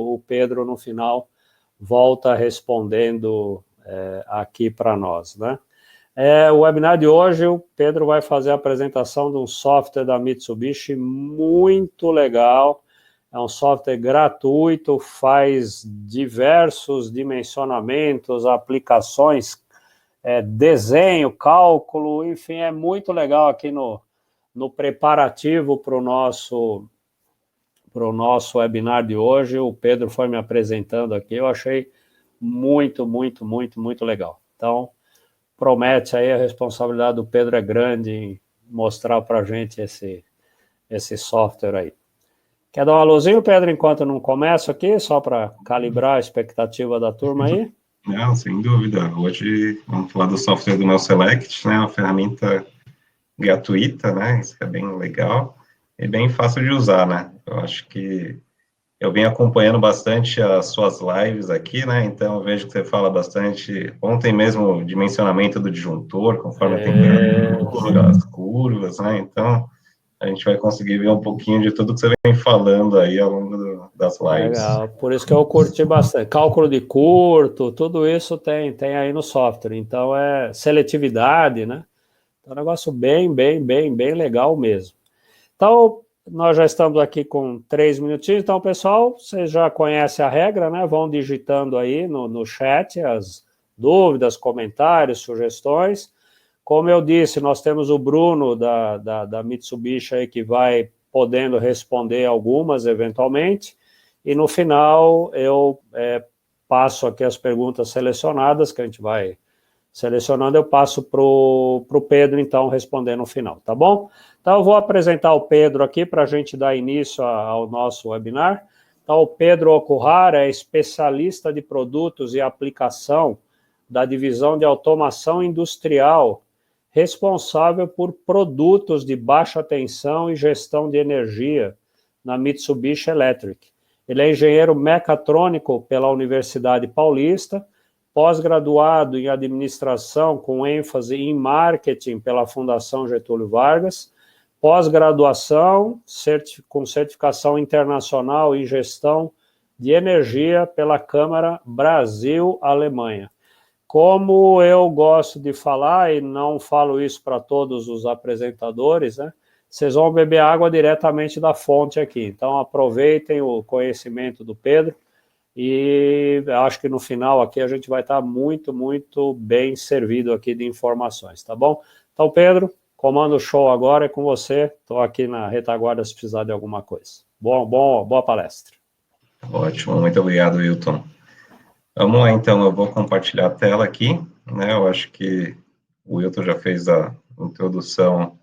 o Pedro, no final, volta respondendo aqui para nós, né? O webinar de hoje, o Pedro vai fazer a apresentação de um software da Mitsubishi muito legal. É um software gratuito, faz diversos dimensionamentos, aplicações, desenho, cálculo, enfim, é muito legal aqui no preparativo para o nosso webinar de hoje. O Pedro foi me apresentando aqui, eu achei muito, muito, muito, muito legal. Então, promete aí, a responsabilidade do Pedro é grande em mostrar para a gente esse software aí. Quer dar um alôzinho, Pedro, enquanto eu não começo aqui, só para calibrar a expectativa da turma aí? Não, sem dúvida. Hoje vamos falar do software do NeoSelect, né? Uma ferramenta gratuita, né? Isso é bem legal e bem fácil de usar, né? Eu acho que eu venho acompanhando bastante as suas lives aqui, né? Então eu vejo que você fala bastante. Ontem mesmo, o dimensionamento do disjuntor, conforme a temperatura, as curvas, né? Então a gente vai conseguir ver um pouquinho de tudo que você vem falando aí ao longo das lives. Legal, por isso que eu curti bastante. Cálculo de curto, tudo isso tem aí no software. Então é seletividade, né? É um negócio bem, bem, bem, bem legal mesmo. Então, nós já estamos aqui com 3 minutinhos. Então, pessoal, vocês já conhecem a regra, né? Vão digitando aí no chat as dúvidas, comentários, sugestões. Como eu disse, nós temos o Bruno da Mitsubishi aí que vai podendo responder algumas eventualmente. E no final eu passo aqui as perguntas selecionadas, que a gente vai selecionando, eu passo para o Pedro, então, responder no final, tá bom? Então, eu vou apresentar o Pedro aqui para a gente dar início ao nosso webinar. Então, o Pedro Okuhara é especialista de produtos e aplicação da divisão de automação industrial, responsável por produtos de baixa tensão e gestão de energia na Mitsubishi Electric. Ele é engenheiro mecatrônico pela Universidade Paulista, pós-graduado em administração com ênfase em marketing pela Fundação Getúlio Vargas, pós-graduação com certificação internacional em gestão de energia pela Câmara Brasil-Alemanha. Como eu gosto de falar, e não falo isso para todos os apresentadores, né? Vocês vão beber água diretamente da fonte aqui. Então, aproveitem o conhecimento do Pedro e acho que no final aqui a gente vai estar muito, muito bem servido aqui de informações, tá bom? Então, Pedro, comando o show agora é com você. Estou aqui na retaguarda se precisar de alguma coisa. Boa palestra. Ótimo, muito obrigado, Wilton. Vamos lá, então, eu vou compartilhar a tela aqui, né? Eu acho que o Wilton já fez a introdução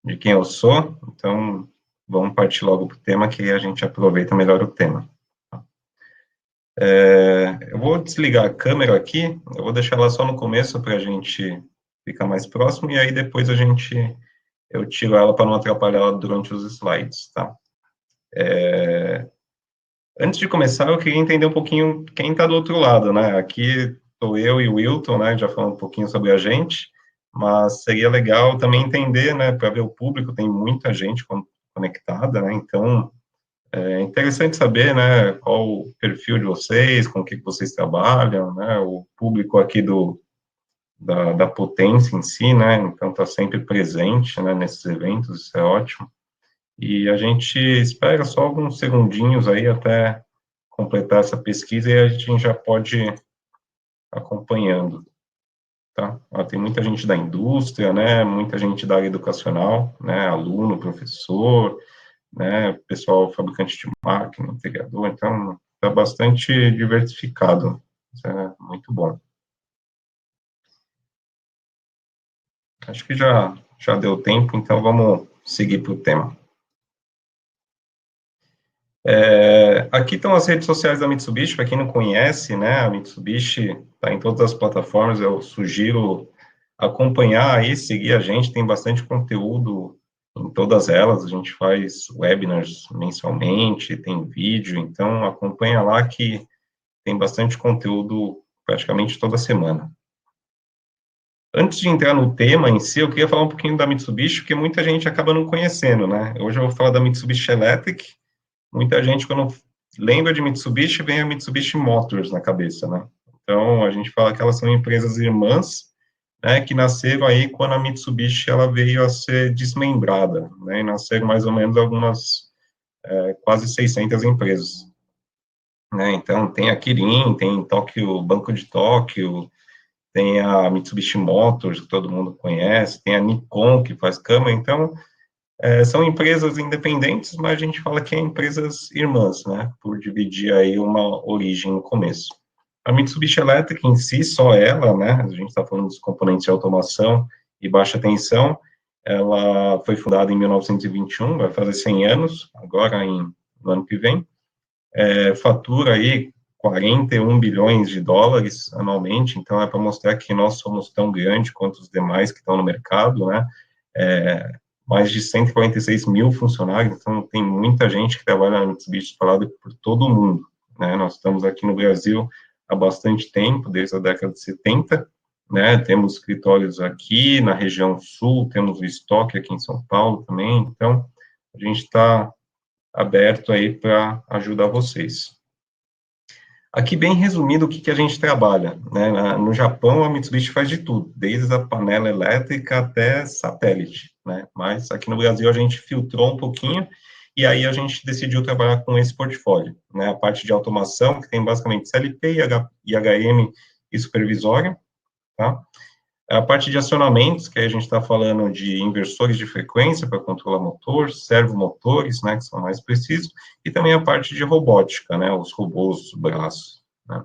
de quem eu sou, então vamos partir logo para o tema, que a gente aproveita melhor o tema. Eu vou desligar a câmera aqui, eu vou deixar ela só no começo para a gente ficar mais próximo, e aí depois eu tiro ela para não atrapalhar ela durante os slides, tá? Antes de começar, eu queria entender um pouquinho quem está do outro lado, né? Aqui estou eu e o Wilton, né? Já falando um pouquinho sobre a gente, mas seria legal também entender, né? Para ver o público, tem muita gente conectada, né? Então, é interessante saber, né? Qual o perfil de vocês, com o que vocês trabalham, né? O público aqui da potência em si, né? Então, está sempre presente, né? Nesses eventos, isso é ótimo. E a gente espera só alguns segundinhos aí até completar essa pesquisa e a gente já pode ir acompanhando, tá? Tem muita gente da indústria, né? Muita gente da área educacional, né? Aluno, professor, né? Pessoal fabricante de máquina, integrador, então está bastante diversificado. Isso é muito bom. Acho que já deu tempo, então vamos seguir para o tema. Aqui estão as redes sociais da Mitsubishi, para quem não conhece, né, a Mitsubishi está em todas as plataformas, eu sugiro acompanhar aí, seguir a gente, tem bastante conteúdo em todas elas, a gente faz webinars mensalmente, tem vídeo, então acompanha lá que tem bastante conteúdo praticamente toda semana. Antes de entrar no tema em si, eu queria falar um pouquinho da Mitsubishi, porque muita gente acaba não conhecendo, né, hoje eu vou falar da Mitsubishi Electric. Muita gente, quando lembra de Mitsubishi, vem a Mitsubishi Motors na cabeça, né? Então, a gente fala que elas são empresas irmãs, né, que nasceram aí quando a Mitsubishi ela veio a ser desmembrada, né, e nasceram mais ou menos algumas, quase 600 empresas, né, então tem a Kirin, tem Tóquio, Banco de Tóquio, tem a Mitsubishi Motors, que todo mundo conhece, tem a Nikon, que faz câmera, então, são empresas independentes, mas a gente fala que é empresas irmãs, né, por dividir aí uma origem no começo. A Mitsubishi Electric em si, só ela, né, a gente está falando dos componentes de automação e baixa tensão, ela foi fundada em 1921, vai fazer 100 anos, agora no ano que vem, fatura aí 41 bilhões de dólares anualmente, então é para mostrar que nós somos tão grandes quanto os demais que estão no mercado, né, mais de 146 mil funcionários, então tem muita gente que trabalha na Mitsubishi espalhada por todo o mundo, né, nós estamos aqui no Brasil há bastante tempo, desde a década de 70, né, temos escritórios aqui na região sul, temos o estoque aqui em São Paulo também, então a gente está aberto aí para ajudar vocês. Aqui, bem resumido, o que a gente trabalha, né? No Japão, a Mitsubishi faz de tudo, desde a panela elétrica até satélite, né? Mas aqui no Brasil a gente filtrou um pouquinho e aí a gente decidiu trabalhar com esse portfólio, né? A parte de automação, que tem basicamente CLP, IHM e supervisório, tá? A parte de acionamentos, que aí a gente está falando de inversores de frequência para controlar motor, servomotores, né, que são mais precisos, e também a parte de robótica, né, os robôs, os braços, né.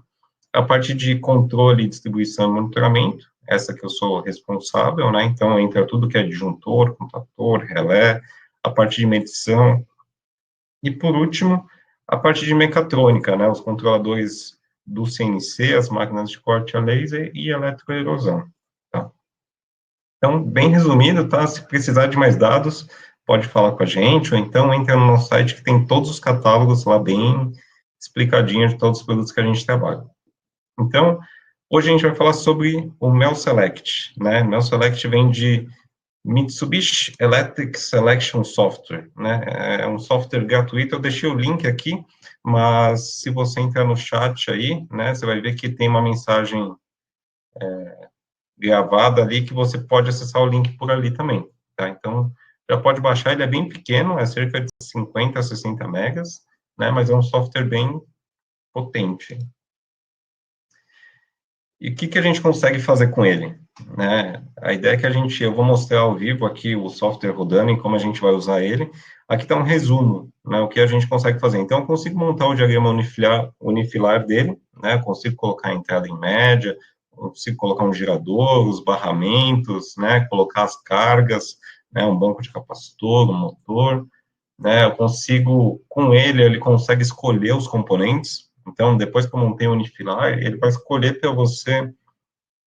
A parte de controle, distribuição e monitoramento, essa que eu sou responsável, né, então entra tudo que é disjuntor, contator, relé, a parte de medição, e por último, a parte de mecatrônica, né, os controladores do CNC, as máquinas de corte a laser e eletroerosão. Tá? Então, bem resumido, tá? Se precisar de mais dados, pode falar com a gente, ou então entra no nosso site que tem todos os catálogos lá bem explicadinho de todos os produtos que a gente trabalha. Então, hoje a gente vai falar sobre o Mel Select, né? Mel Select vem de Mitsubishi Electric Selection Software, né? É um software gratuito, eu deixei o link aqui, mas se você entrar no chat aí, né, você vai ver que tem uma mensagem gravada ali, que você pode acessar o link por ali também, tá? Então, já pode baixar, ele é bem pequeno, é cerca de 50 a 60 megas, né, mas é um software bem potente. E o que a gente consegue fazer com ele? Né? A ideia é que eu vou mostrar ao vivo aqui o software rodando e como a gente vai usar ele. Aqui está um resumo, né, o que a gente consegue fazer. Então, eu consigo montar o diagrama unifilar dele, né, eu consigo colocar a entrada em média, eu consigo colocar um girador, os barramentos, né, colocar as cargas, né, um banco de capacitor, um motor, né, eu consigo, com ele consegue escolher os componentes. Então, depois que eu montei o unifilar, ele vai escolher para você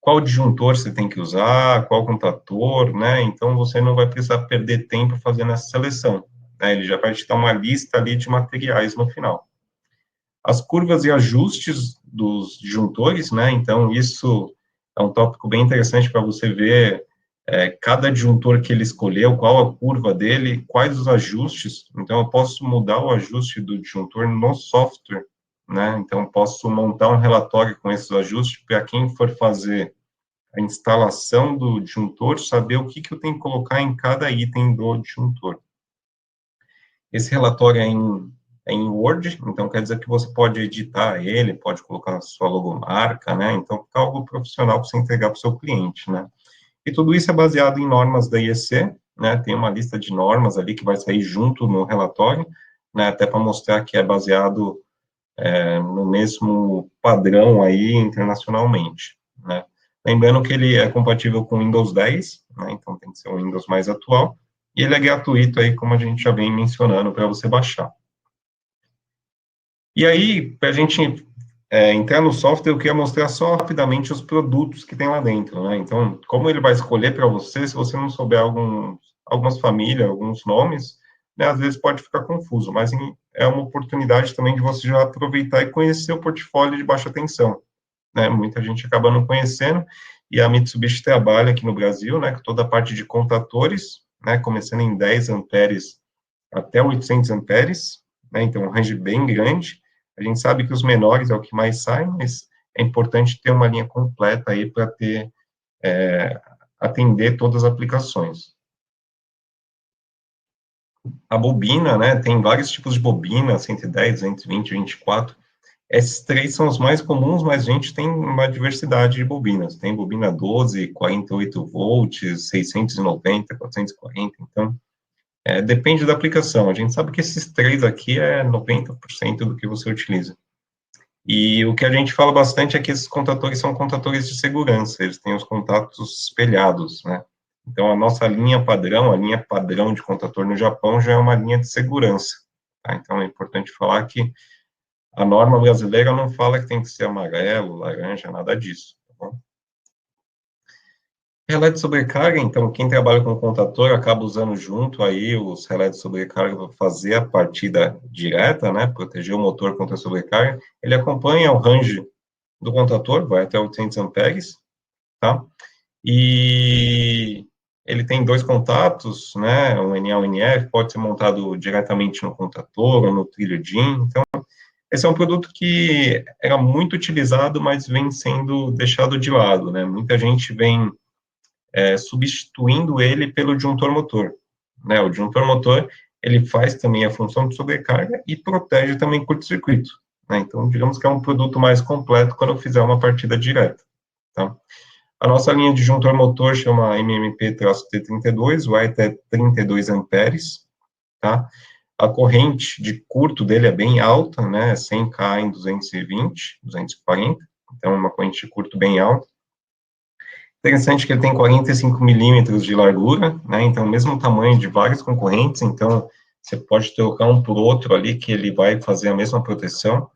qual disjuntor você tem que usar, qual contator, né? Então, você não vai precisar perder tempo fazendo essa seleção, né? Ele já vai te dar uma lista ali de materiais no final. As curvas e ajustes dos disjuntores, né? Então, isso é um tópico bem interessante para você ver cada disjuntor que ele escolheu, qual a curva dele, quais os ajustes. Então, eu posso mudar o ajuste do disjuntor no software, né? Então, posso montar um relatório com esses ajustes para quem for fazer a instalação do disjuntor, saber o que eu tenho que colocar em cada item do disjuntor. Esse relatório é em Word, então quer dizer que você pode editar ele, pode colocar a sua logomarca, né? Então, fica algo profissional para você entregar para o seu cliente, né? E tudo isso é baseado em normas da IEC, né? Tem uma lista de normas ali que vai sair junto no relatório, né? Até para mostrar que é baseado no mesmo padrão aí internacionalmente, né? Lembrando que ele é compatível com Windows 10, né? Então tem que ser o Windows mais atual, e ele é gratuito aí, como a gente já vem mencionando, para você baixar. E aí, para a gente entrar no software, eu queria mostrar só rapidamente os produtos que tem lá dentro, né? Então, como ele vai escolher para você, se você não souber algumas famílias, alguns nomes, né, às vezes pode ficar confuso, mas é uma oportunidade também de você já aproveitar e conhecer o portfólio de baixa tensão, né? Muita gente acaba não conhecendo, e a Mitsubishi trabalha aqui no Brasil, né, com toda a parte de contatores, né, começando em 10 amperes até 800 amperes, né, então um range bem grande, A gente sabe que os menores é o que mais sai, mas é importante ter uma linha completa aí para ter, atender todas as aplicações. A bobina, né, tem vários tipos de bobina, 110, 220, 24. Esses três são os mais comuns, mas a gente tem uma diversidade de bobinas. Tem bobina 12, 48 volts, 690, 440, então, depende da aplicação. A gente sabe que esses três aqui é 90% do que você utiliza. E o que a gente fala bastante é que esses contatores são contatores de segurança, eles têm os contatos espelhados, né? Então, a nossa linha padrão de contator no Japão já é uma linha de segurança, tá? Então, é importante falar que a norma brasileira não fala que tem que ser amarelo, laranja, nada disso, tá bom? Relé de sobrecarga, então, quem trabalha com contator acaba usando junto aí os relés de sobrecarga para fazer a partida direta, né, proteger o motor contra a sobrecarga. Ele acompanha o range do contator, vai até 800 amperes, tá? E ele tem dois contatos, né, um NA e um NF, pode ser montado diretamente no contator ou no trilho DIN, então, esse é um produto que era muito utilizado, mas vem sendo deixado de lado, né, muita gente vem substituindo ele pelo disjuntor motor, né, o disjuntor motor, ele faz também a função de sobrecarga e protege também curto-circuito, né, então, digamos que é um produto mais completo quando eu fizer uma partida direta, tá? A nossa linha de disjuntor motor chama MMP-T32, vai até 32 amperes, tá? A corrente de curto dele é bem alta, né, 100K em 220, 240, então é uma corrente de curto bem alta. Interessante que ele tem 45 milímetros de largura, né, então o mesmo tamanho de vários concorrentes, então você pode trocar um por outro ali, que ele vai fazer a mesma proteção.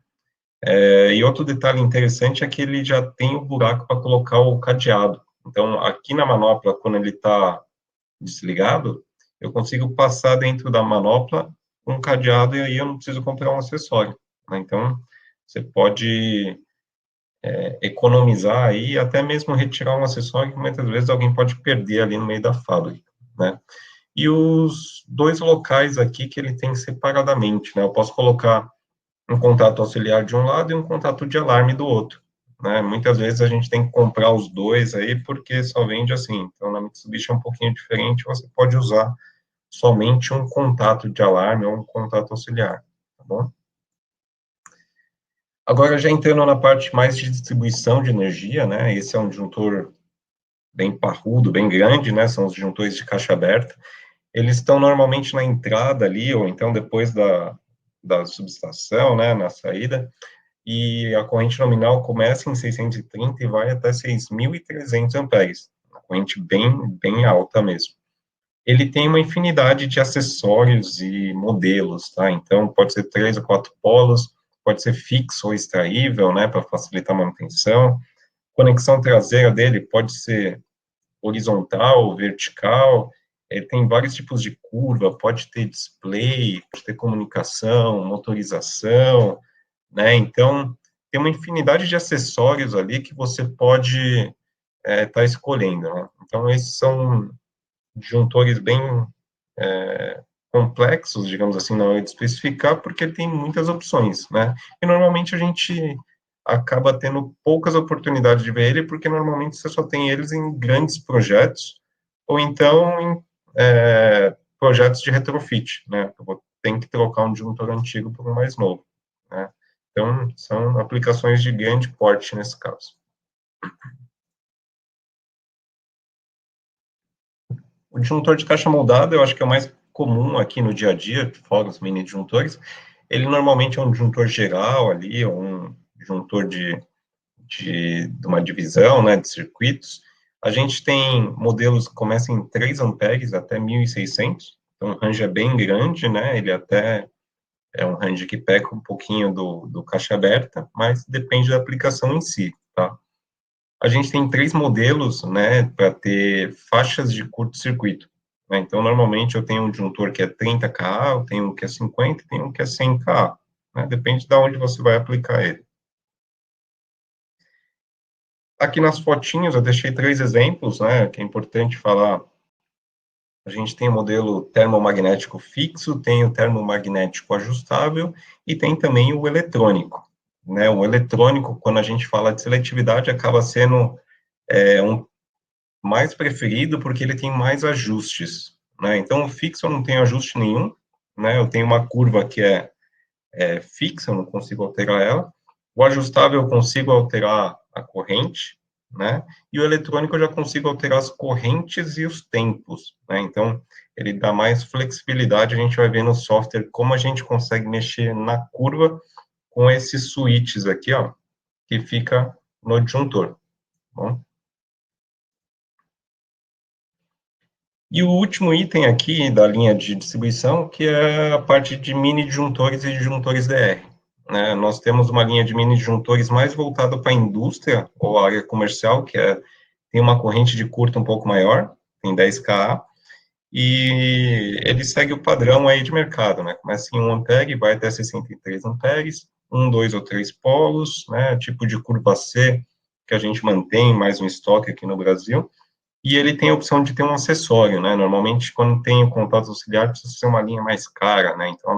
E outro detalhe interessante é que ele já tem o buraco para colocar o cadeado. Então, aqui na manopla, quando ele está desligado, eu consigo passar dentro da manopla um cadeado e aí eu não preciso comprar um acessório, né? Então, você pode economizar aí, até mesmo retirar um acessório que muitas vezes alguém pode perder ali no meio da fábrica, né? E os dois locais aqui que ele tem separadamente, né? Eu posso colocar um contato auxiliar de um lado e um contato de alarme do outro, né? Muitas vezes a gente tem que comprar os dois aí, porque só vende assim. Então, na Mitsubishi é um pouquinho diferente, você pode usar somente um contato de alarme ou um contato auxiliar, tá bom? Agora, já entrando na parte mais de distribuição de energia, né? Esse é um disjuntor bem parrudo, bem grande, né? São os disjuntores de caixa aberta. Eles estão normalmente na entrada ali, ou então depois da subestação, né? Na saída. E a corrente nominal começa em 630 e vai até 6.300 amperes, uma corrente bem alta mesmo. Ele tem uma infinidade de acessórios e modelos, tá? Então, pode ser 3 ou 4 polos, pode ser fixo ou extraível, né, para facilitar a manutenção. Conexão traseira dele pode ser horizontal, vertical, tem vários tipos de curva, pode ter display, pode ter comunicação, motorização, né? Então, tem uma infinidade de acessórios ali que você pode estar escolhendo, né? Então, esses são disjuntores bem complexos, digamos assim, na hora de especificar, porque ele tem muitas opções, né? E normalmente a gente acaba tendo poucas oportunidades de ver ele, porque normalmente você só tem eles em grandes projetos, ou então em projetos de retrofit, né? Eu vou ter que trocar um disjuntor antigo por um mais novo, né? Então, são aplicações de grande porte nesse caso. O disjuntor de caixa moldada, eu acho que é o mais comum aqui no dia a dia, fora os mini disjuntores. Ele normalmente é um disjuntor geral ali, ou um disjuntor de uma divisão, né, de circuitos. A gente tem modelos que começam em 3 amperes até 1.600, então o range é bem grande, né, ele até é um range que peca um pouquinho do caixa aberta, mas depende da aplicação em si, tá? A gente tem 3 modelos, né, para ter faixas de curto-circuito, né? Então, normalmente, eu tenho um disjuntor que é 30 kA, eu tenho um que é 50 e tenho um que é 100 kA, né? Depende de onde você vai aplicar ele. Aqui nas fotinhas, eu deixei 3 exemplos, né, que é importante falar A gente tem o modelo termomagnético fixo, tem o termomagnético ajustável e tem também o eletrônico, né? O eletrônico, quando a gente fala de seletividade, acaba sendo um mais preferido porque ele tem mais ajustes, né? Então, o fixo eu não tenho ajuste nenhum, né? Eu tenho uma curva que é fixa, eu não consigo alterar ela. O ajustável eu consigo alterar a corrente, né? E o eletrônico eu já consigo alterar as correntes e os tempos, né? Então, ele dá mais flexibilidade, a gente vai ver no software como a gente consegue mexer na curva com esses switches aqui, ó, que fica no disjuntor, tá bom? E o último item aqui da linha de distribuição, que é a parte de mini disjuntores e disjuntores DR. Né? Nós temos uma linha de mini disjuntores mais voltada para a indústria ou a área comercial, que tem uma corrente de curto um pouco maior, tem 10 kA, e ele segue o padrão aí de mercado, né? Começa em 1 ampere, vai até 63 amperes, 1, 2 ou 3 polos, né? Tipo de curva C, que a gente mantém mais um estoque aqui no Brasil, e ele tem a opção de ter um acessório, né? Normalmente, quando tem o contato auxiliar, precisa ser uma linha mais cara, né? Então,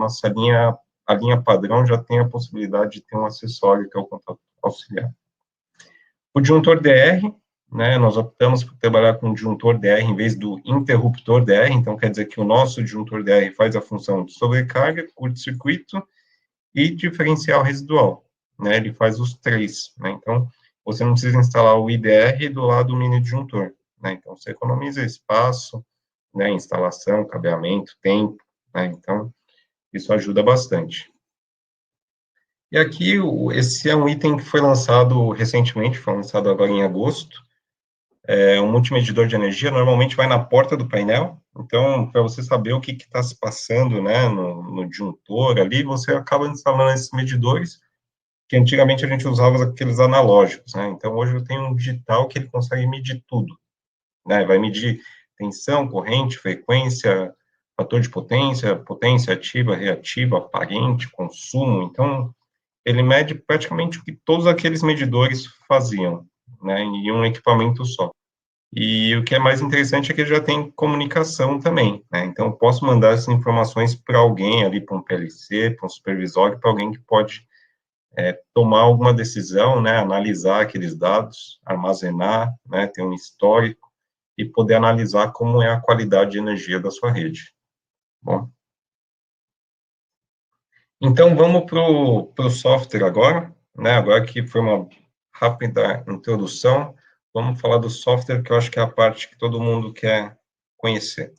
a linha padrão já tem a possibilidade de ter um acessório, que é o contato auxiliar. O disjuntor DR, né? Nós optamos por trabalhar com o disjuntor DR em vez do interruptor DR, então quer dizer que o nosso disjuntor DR faz a função de sobrecarga, curto-circuito e diferencial residual, né? Ele faz os três, né? Então, você não precisa instalar o IDR do lado do mini disjuntor, né? Então, você economiza espaço, né? Instalação, cabeamento, tempo, né? Então, isso ajuda bastante. E aqui, esse é um item que foi lançado recentemente, foi lançado agora em agosto, é um multimedidor de energia, normalmente vai na porta do painel, então, para você saber o que está se passando, né, no disjuntor ali, você acaba instalando esses medidores, que antigamente a gente usava aqueles analógicos, né? Então, hoje eu tenho um digital que ele consegue medir tudo, né? Vai medir tensão, corrente, frequência, fator de potência, potência ativa, reativa, aparente, consumo. Então, ele mede praticamente o que todos aqueles medidores faziam, né? Em um equipamento só. E o que é mais interessante é que ele já tem comunicação também, né? Então, eu posso mandar essas informações para alguém ali, para um PLC, para um supervisório, para alguém que pode tomar alguma decisão, né, analisar aqueles dados, armazenar, né, ter um histórico e poder analisar como é a qualidade de energia da sua rede. Bom, então vamos para o software agora, né, agora que foi uma rápida introdução, vamos falar do software, que eu acho que é a parte que todo mundo quer conhecer.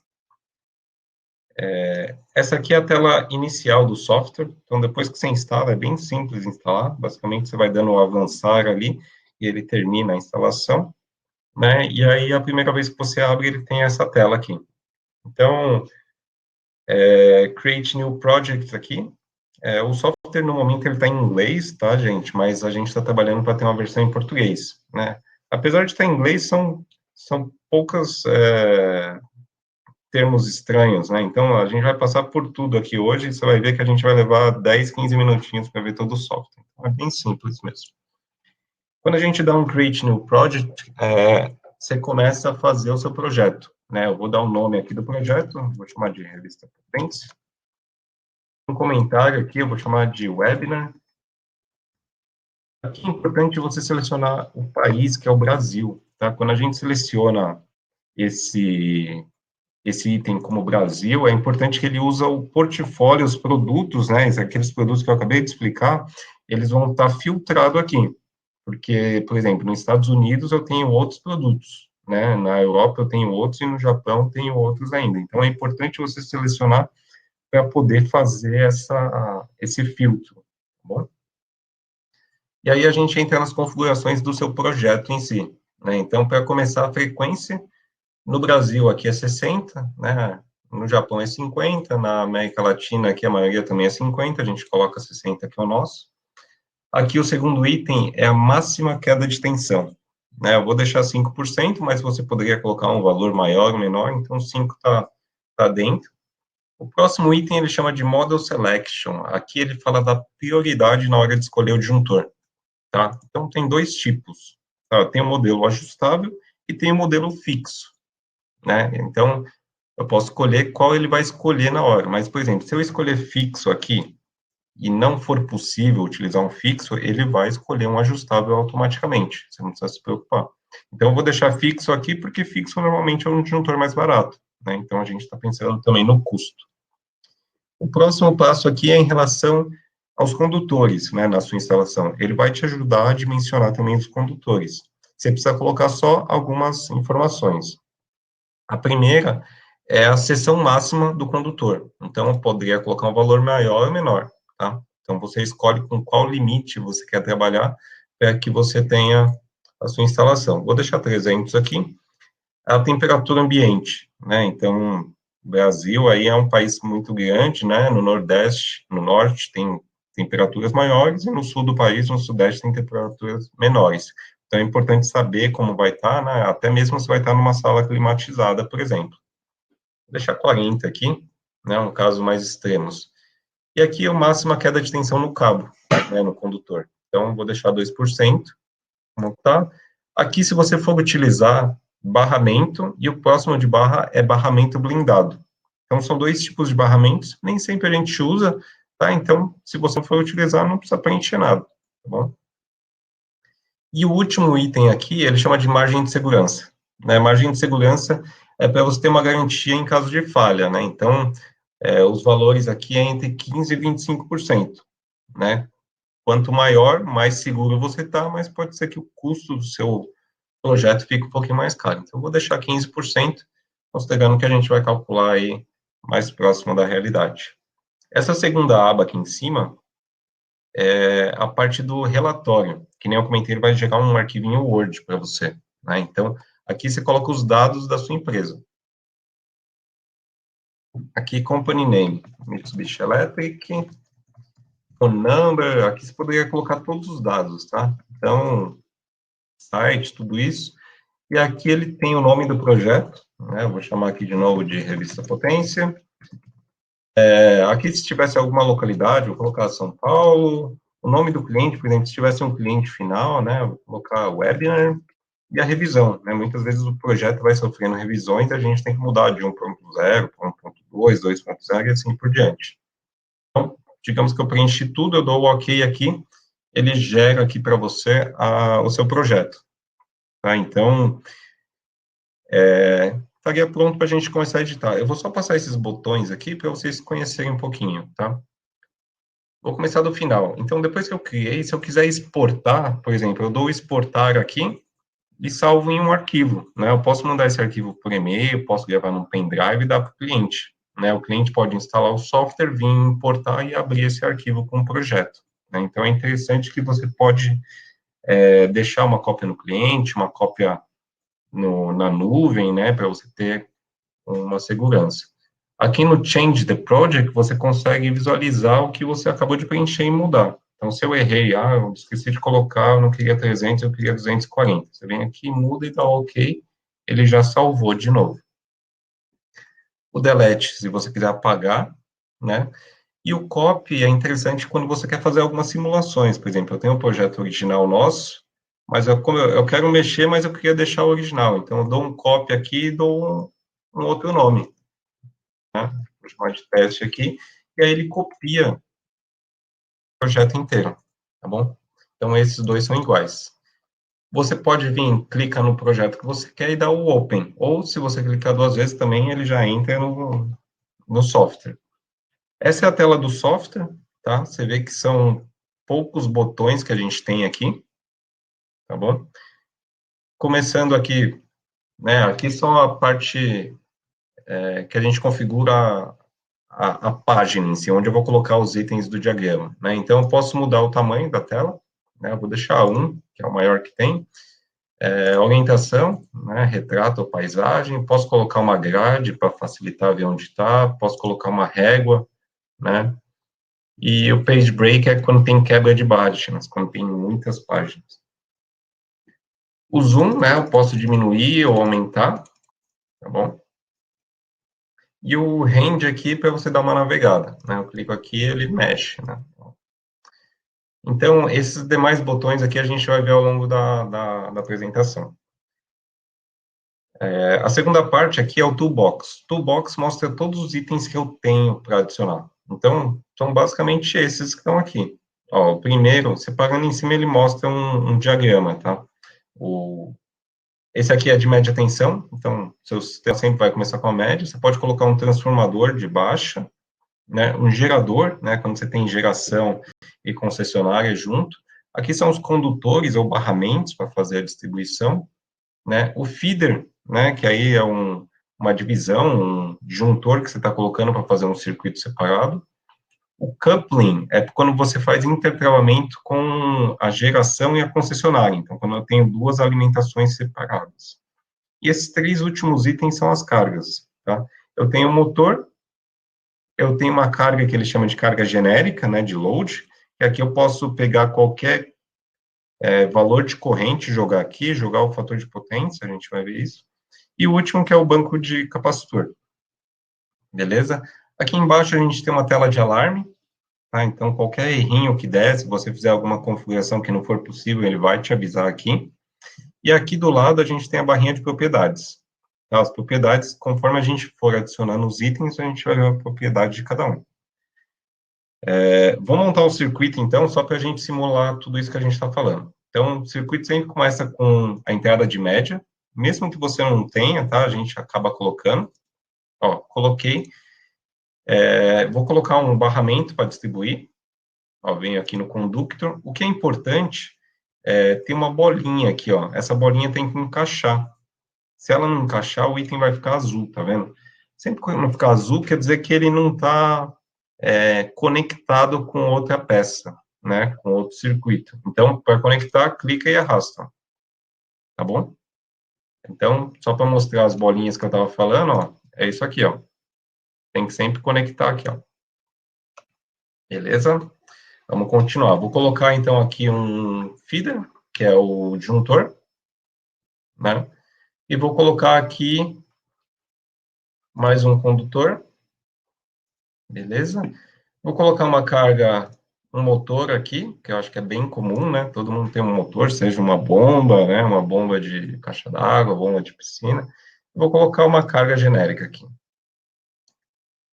Essa aqui é a tela inicial do software, então depois que você instala, é bem simples instalar, basicamente você vai dando o avançar ali, e ele termina a instalação, né, e aí a primeira vez que você abre, ele tem essa tela aqui. Então, Create New Project aqui, o software no momento ele está em inglês, tá, gente, mas a gente está trabalhando para ter uma versão em português, né. Apesar de estar em inglês, são poucas termos estranhos, né? Então, a gente vai passar por tudo aqui hoje, e você vai ver que a gente vai levar 10, 15 minutinhos para ver todo o software. Então, é bem simples mesmo. Quando a gente dá um Create New Project, você começa a fazer o seu projeto, né? Eu vou dar o nome aqui do projeto, vou chamar de Revista Potência. Um comentário aqui, eu vou chamar de Webinar. Aqui é importante você selecionar o país, que é o Brasil, tá? Quando a gente seleciona esse item como Brasil, é importante que ele usa o portfólio, os produtos, né, aqueles produtos que eu acabei de explicar, eles vão estar filtrados aqui, porque, por exemplo, nos Estados Unidos eu tenho outros produtos, né, na Europa eu tenho outros e no Japão eu tenho outros ainda, então é importante você selecionar para poder fazer esse filtro, tá bom? E aí a gente entra nas configurações do seu projeto em si, né, então para começar a frequência, no Brasil, aqui é 60, né? No Japão é 50, na América Latina, aqui a maioria também é 50, a gente coloca 60, que é o nosso. Aqui o segundo item é a máxima queda de tensão, né? Eu vou deixar 5%, mas você poderia colocar um valor maior ou menor, então 5 tá dentro. O próximo item ele chama de Model Selection. Aqui ele fala da prioridade na hora de escolher o disjuntor, tá? Então tem dois tipos, tá? Tem o modelo ajustável e tem o modelo fixo, né? Então, eu posso escolher qual ele vai escolher na hora. Mas, por exemplo, se eu escolher fixo aqui, e não for possível utilizar um fixo, ele vai escolher um ajustável automaticamente, você não precisa se preocupar. Então, eu vou deixar fixo aqui, porque fixo normalmente é um disjuntor mais barato, né? Então, a gente está pensando também no custo. O próximo passo aqui é em relação aos condutores, né, na sua instalação. Ele vai te ajudar a dimensionar também os condutores. Você precisa colocar só algumas informações. A primeira é a seção máxima do condutor. Então, eu poderia colocar um valor maior ou menor, tá? Então, você escolhe com qual limite você quer trabalhar para que você tenha a sua instalação. Vou deixar 300 aqui. A temperatura ambiente, né? Então, o Brasil aí é um país muito grande, né? No Nordeste, no Norte tem temperaturas maiores e no Sul do país, no Sudeste, tem temperaturas menores. Então, é importante saber como vai estar, né? Até mesmo se vai estar numa sala climatizada, por exemplo. Vou deixar 40 aqui, né? Um caso mais extremos. E aqui é o máximo a queda de tensão no cabo, né? No condutor. Então, vou deixar 2%, como tá. Aqui, se você for utilizar barramento, e o próximo de barra é barramento blindado. Então, são dois tipos de barramentos, nem sempre a gente usa, tá? Então, se você for utilizar, não precisa preencher nada, tá bom? E o último item aqui, ele chama de margem de segurança. Né? Margem de segurança é para você ter uma garantia em caso de falha, né? Então, os valores aqui é entre 15% e 25%, né? Quanto maior, mais seguro você está, mas pode ser que o custo do seu projeto fique um pouquinho mais caro. Então, eu vou deixar 15%, considerando que a gente vai calcular aí mais próximo da realidade. Essa segunda aba aqui em cima é a parte do relatório, que nem eu comentei, ele vai gerar um arquivinho Word para você, né? Então, aqui você coloca os dados da sua empresa. Aqui, company name, Mitsubishi Electric, phone number, aqui você poderia colocar todos os dados, tá? Então, site, tudo isso. E aqui ele tem o nome do projeto, né? Eu vou chamar aqui de novo de Revista Potência. Aqui, se tivesse alguma localidade, vou colocar São Paulo. O nome do cliente, por exemplo, se tivesse um cliente final, né? Vou colocar webinar. E a revisão, né? Muitas vezes o projeto vai sofrendo revisões e a gente tem que mudar de 1.0 para 1.2, 2.0 e assim por diante. Então, digamos que eu preenchi tudo, eu dou o OK aqui, ele gera aqui para você o seu projeto. Tá? Então, estaria pronto para a gente começar a editar. Eu vou só passar esses botões aqui para vocês conhecerem um pouquinho, tá? Vou começar do final. Então, depois que eu criei, se eu quiser exportar, por exemplo, eu dou exportar aqui e salvo em um arquivo, né? Eu posso mandar esse arquivo por e-mail, posso gravar num pendrive e dar para o cliente, né? O cliente pode instalar o software, vir importar e abrir esse arquivo com o projeto, né? Então, é interessante que você pode deixar uma cópia no cliente, uma cópia na nuvem, né? Para você ter uma segurança. Aqui no Change the Project, você consegue visualizar o que você acabou de preencher e mudar. Então, se eu errei, eu esqueci de colocar, eu não queria 300, eu queria 240. Você vem aqui, muda e dá OK, ele já salvou de novo. O Delete, se você quiser apagar, né? E o Copy é interessante quando você quer fazer algumas simulações. Por exemplo, eu tenho um projeto original nosso, mas eu quero mexer, mas eu queria deixar o original. Então, eu dou um Copy aqui e dou um outro nome, né? Vou chamar de teste aqui, e aí ele copia o projeto inteiro, tá bom? Então, esses dois são iguais. Você pode vir, clica no projeto que você quer e dar o Open, ou se você clicar duas vezes também, ele já entra no software. Essa é a tela do software, tá? Você vê que são poucos botões que a gente tem aqui, tá bom? Começando aqui, né? Aqui só a parte que a gente configura a página em si, onde eu vou colocar os itens do diagrama, né? Então, eu posso mudar o tamanho da tela, né? Eu vou deixar 1, que é o maior que tem. Orientação, né? Retrato ou paisagem. Posso colocar uma grade para facilitar ver onde está. Posso colocar uma régua, né? E o page break é quando tem quebra de páginas, quando tem muitas páginas. O zoom, né? Eu posso diminuir ou aumentar, tá bom? E o range aqui para você dar uma navegada, né? Eu clico aqui, ele mexe, né? Então, esses demais botões aqui a gente vai ver ao longo da apresentação. A segunda parte aqui é o Toolbox. Toolbox mostra todos os itens que eu tenho para adicionar. Então, são basicamente esses que estão aqui. Ó, o primeiro, separando em cima, ele mostra um diagrama, tá? Esse aqui é de média tensão, então, seu sistema sempre vai começar com a média. Você pode colocar um transformador de baixa, né? Um gerador, né? Quando você tem geração e concessionária junto. Aqui são os condutores ou barramentos para fazer a distribuição, né? O feeder, né, que aí é uma divisão, um disjuntor que você está colocando para fazer um circuito separado. O coupling é quando você faz intercalamento com a geração e a concessionária, então, quando eu tenho duas alimentações separadas. E esses três últimos itens são as cargas, tá? Eu tenho um motor, eu tenho uma carga que ele chama de carga genérica, né, de load, que aqui eu posso pegar qualquer valor de corrente, jogar aqui, jogar o fator de potência, a gente vai ver isso. E o último, que é o banco de capacitor. Beleza? Aqui embaixo a gente tem uma tela de alarme, tá? Então, qualquer errinho que der, se você fizer alguma configuração que não for possível, ele vai te avisar aqui. E aqui do lado a gente tem a barrinha de propriedades. Tá? As propriedades, conforme a gente for adicionando os itens, a gente vai ver a propriedade de cada um. Vou montar o circuito, então, só para a gente simular tudo isso que a gente está falando. Então, o circuito sempre começa com a entrada de média, mesmo que você não tenha, tá? A gente acaba colocando. Ó, coloquei. Vou colocar um barramento para distribuir. Ó, venho aqui no conductor. O que é importante tem uma bolinha aqui, ó. Essa bolinha tem que encaixar. Se ela não encaixar, o item vai ficar azul, tá vendo? Sempre que não ficar azul, quer dizer que ele não está conectado com outra peça, né? Com outro circuito. Então, para conectar, clica e arrasta. Tá bom? Então, só para mostrar as bolinhas que eu estava falando, ó, é isso aqui, ó. Tem que sempre conectar aqui, ó. Beleza? Vamos continuar. Vou colocar, então, aqui um feeder, que é o disjuntor, né? E vou colocar aqui mais um condutor. Beleza? Vou colocar uma carga, um motor aqui, que eu acho que é bem comum, né? Todo mundo tem um motor, seja uma bomba, né? Uma bomba de caixa d'água, bomba de piscina. Vou colocar uma carga genérica aqui.